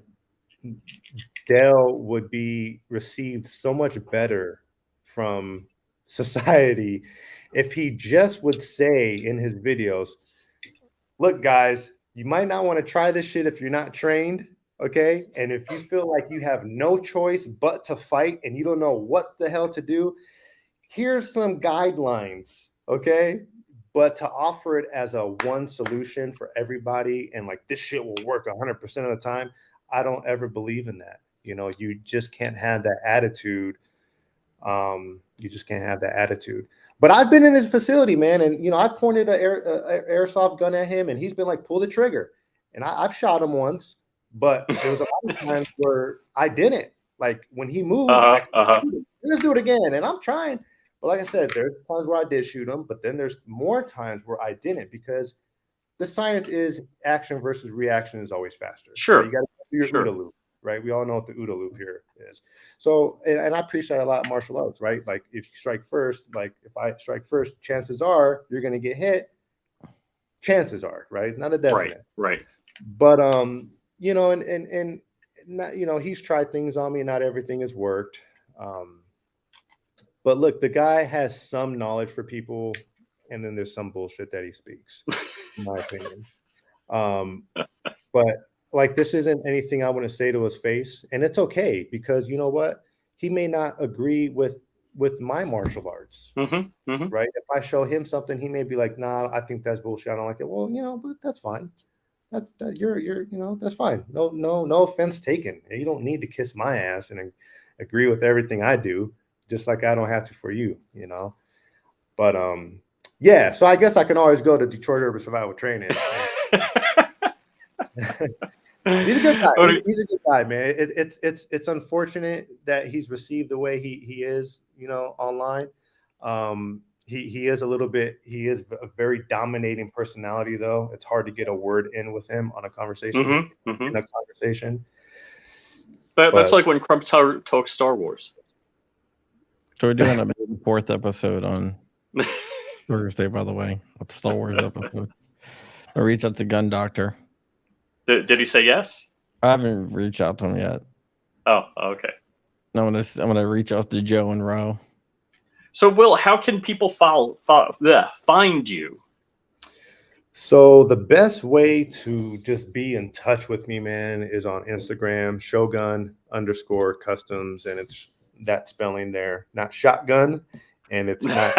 Dale would be received so much better from society if he just would say in his videos, look, guys, you might not want to try this shit if you're not trained, okay? And if you feel like you have no choice but to fight and you don't know what the hell to do, here's some guidelines, okay? But to offer it as a one solution for everybody and like this shit will work 100% of the time, I don't ever believe in that. You know, you just can't have that attitude. You just can't have that attitude. But I've been in his facility, man, and you know, I pointed an airsoft gun at him, and he's been like, "Pull the trigger." And I've shot him once, but there was a lot of times where I didn't. Like when he moved, let's do it again, and I'm trying. But like I said, there's times where I did shoot him, but then there's more times where I didn't because the science is action versus reaction is always faster. Sure, you got to do your OODA loop. Right, we all know what the OODA loop here is. So, and I appreciate a lot of martial arts, right? Like if you strike first, like if I strike first, chances are you're going to get hit. Chances are, right? It's not a definite, right. But you know, and not, you know, he's tried things on me. Not everything has worked. But look, the guy has some knowledge for people, and then there's some bullshit that he speaks, in my opinion. But like, this isn't anything I want to say to his face, and it's okay because you know what? He may not agree with my martial arts, right? If I show him something, he may be like, "Nah, I think that's bullshit. I don't like it." Well, you know, but that's fine. You're you know, that's fine. No offense taken. You don't need to kiss my ass and agree with everything I do, just like I don't have to for you, you know. But yeah. So I guess I can always go to Detroit Urban Survival Training. He's a good guy. He's a good guy, man. It's unfortunate that he's received the way he is, you know, online. He is a little bit. He is a very dominating personality, though. It's hard to get a word in with him on a conversation. In a conversation. That's like when Crump talks Star Wars. So we're doing a fourth episode on Thursday, by the way, a Star Wars episode. I reached out to Gun Doctor. Did he say yes? I haven't reached out to him yet. Oh, okay. I'm gonna reach out to Joe and Ro. So, Will, how can people find you? So the best way to just be in touch with me, man, is on Instagram, Shogun_Customs, and it's that spelling there, not shotgun, and it's not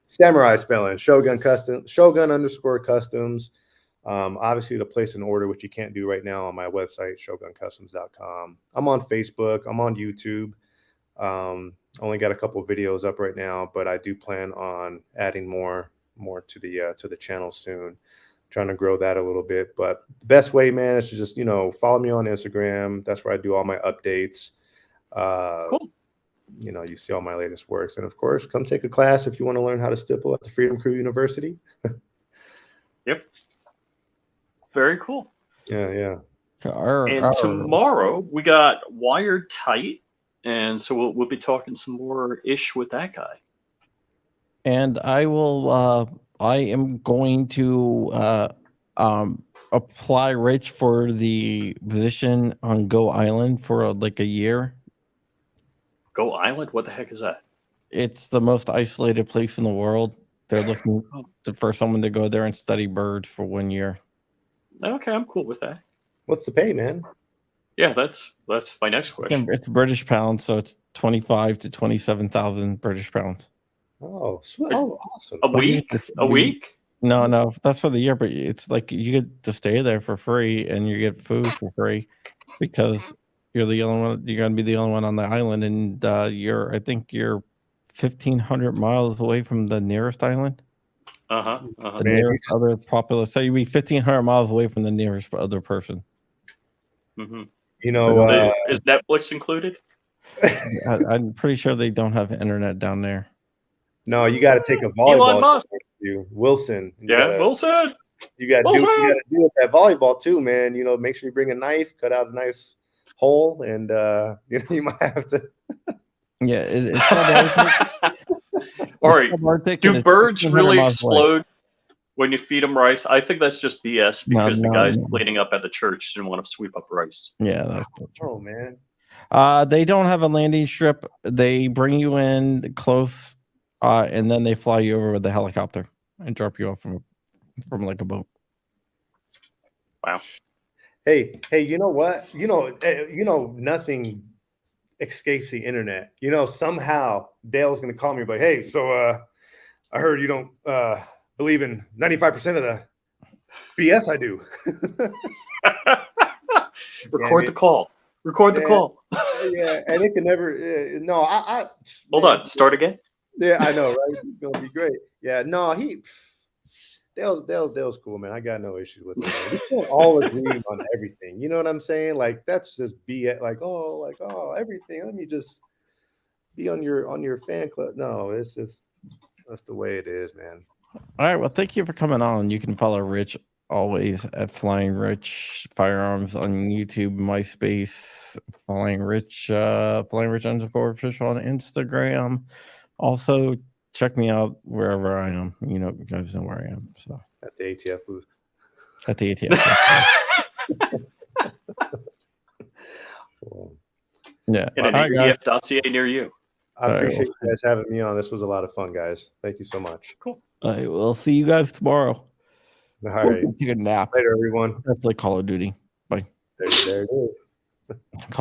samurai spelling. Shogun_Customs. Obviously to place an order, which you can't do right now on my website, shoguncustoms.com. I'm on Facebook. I'm on YouTube. Only got a couple of videos up right now, but I do plan on adding more to the channel soon. Trying to grow that a little bit. But the best way, man, is to just, you know, follow me on Instagram. That's where I do all my updates. Cool. You know, you see all my latest works. And of course, come take a class if you want to learn how to stipple at the Freedom Crew University. Yep. Very cool. Yeah. And tomorrow we got Wired Tight, and so we'll be talking some more ish with that guy. And I am going to apply Rich for the position on Go Island for like a year. Go Island? What the heck is that? It's the most isolated place in the world. They're looking for someone to go there and study birds for 1 year. Okay, I'm cool with that. What's the pay, man? Yeah, that's my next question. It's British pounds, so it's 25 to 27,000 British pounds. Oh, sweet. Oh, awesome. A week? A week? No, that's for the year, but it's like you get to stay there for free and you get food for free because you're the only one. You're gonna be the only one on the island, and I think you're 1,500 miles away from the nearest island. The nearest other populous. So you'd be 1,500 miles away from the nearest other person. Mm-hmm. You know, is Netflix included? I'm pretty sure they don't have internet down there. No, you got to take a volleyball. Elon Musk. Wilson. Wilson. You got to do what you got to do with that volleyball too, man. You know, make sure you bring a knife, cut out a nice hole, and you know, you might have to. Yeah, All right. subarctic and Do it's birds 1,500 really miles away. explode when you feed them rice? I think that's just BS because the No. guys cleaning up at the church didn't want to sweep up rice. Yeah, that's not true. Oh man. They don't have a landing strip. They bring you in close, and then they fly you over with a helicopter and drop you off from like a boat. Wow. Hey, you know what? Nothing escapes the internet. Somehow Dale's gonna call me, but hey, so I heard you don't believe in 95% of the BS I do. Record the call. Record the call. Yeah, and it can never. No, Hold on. Start again. Yeah, I know, right? It's gonna be great. Yeah, no, Dale's cool, man. I got no issues with him. We can't all agree on everything. You know what I'm saying? Like that's just BS. Like everything. Let me just be on your fan club. No, it's just that's the way it is, man. All right. Well, thank you for coming on. You can follow Rich always at Flying Rich Firearms on YouTube, MySpace, Flying Rich _official on Instagram. Also, check me out wherever I am. You guys know where I am. So At the ATF booth. At the ATF. Well, Yeah. In an ATF.ca near you. I appreciate you guys having me on. This was a lot of fun, guys. Thank you so much. Cool. All right. We'll see you guys tomorrow. All right. Take a nap. Later, everyone. That's like Call of Duty. Bye. There it is. Call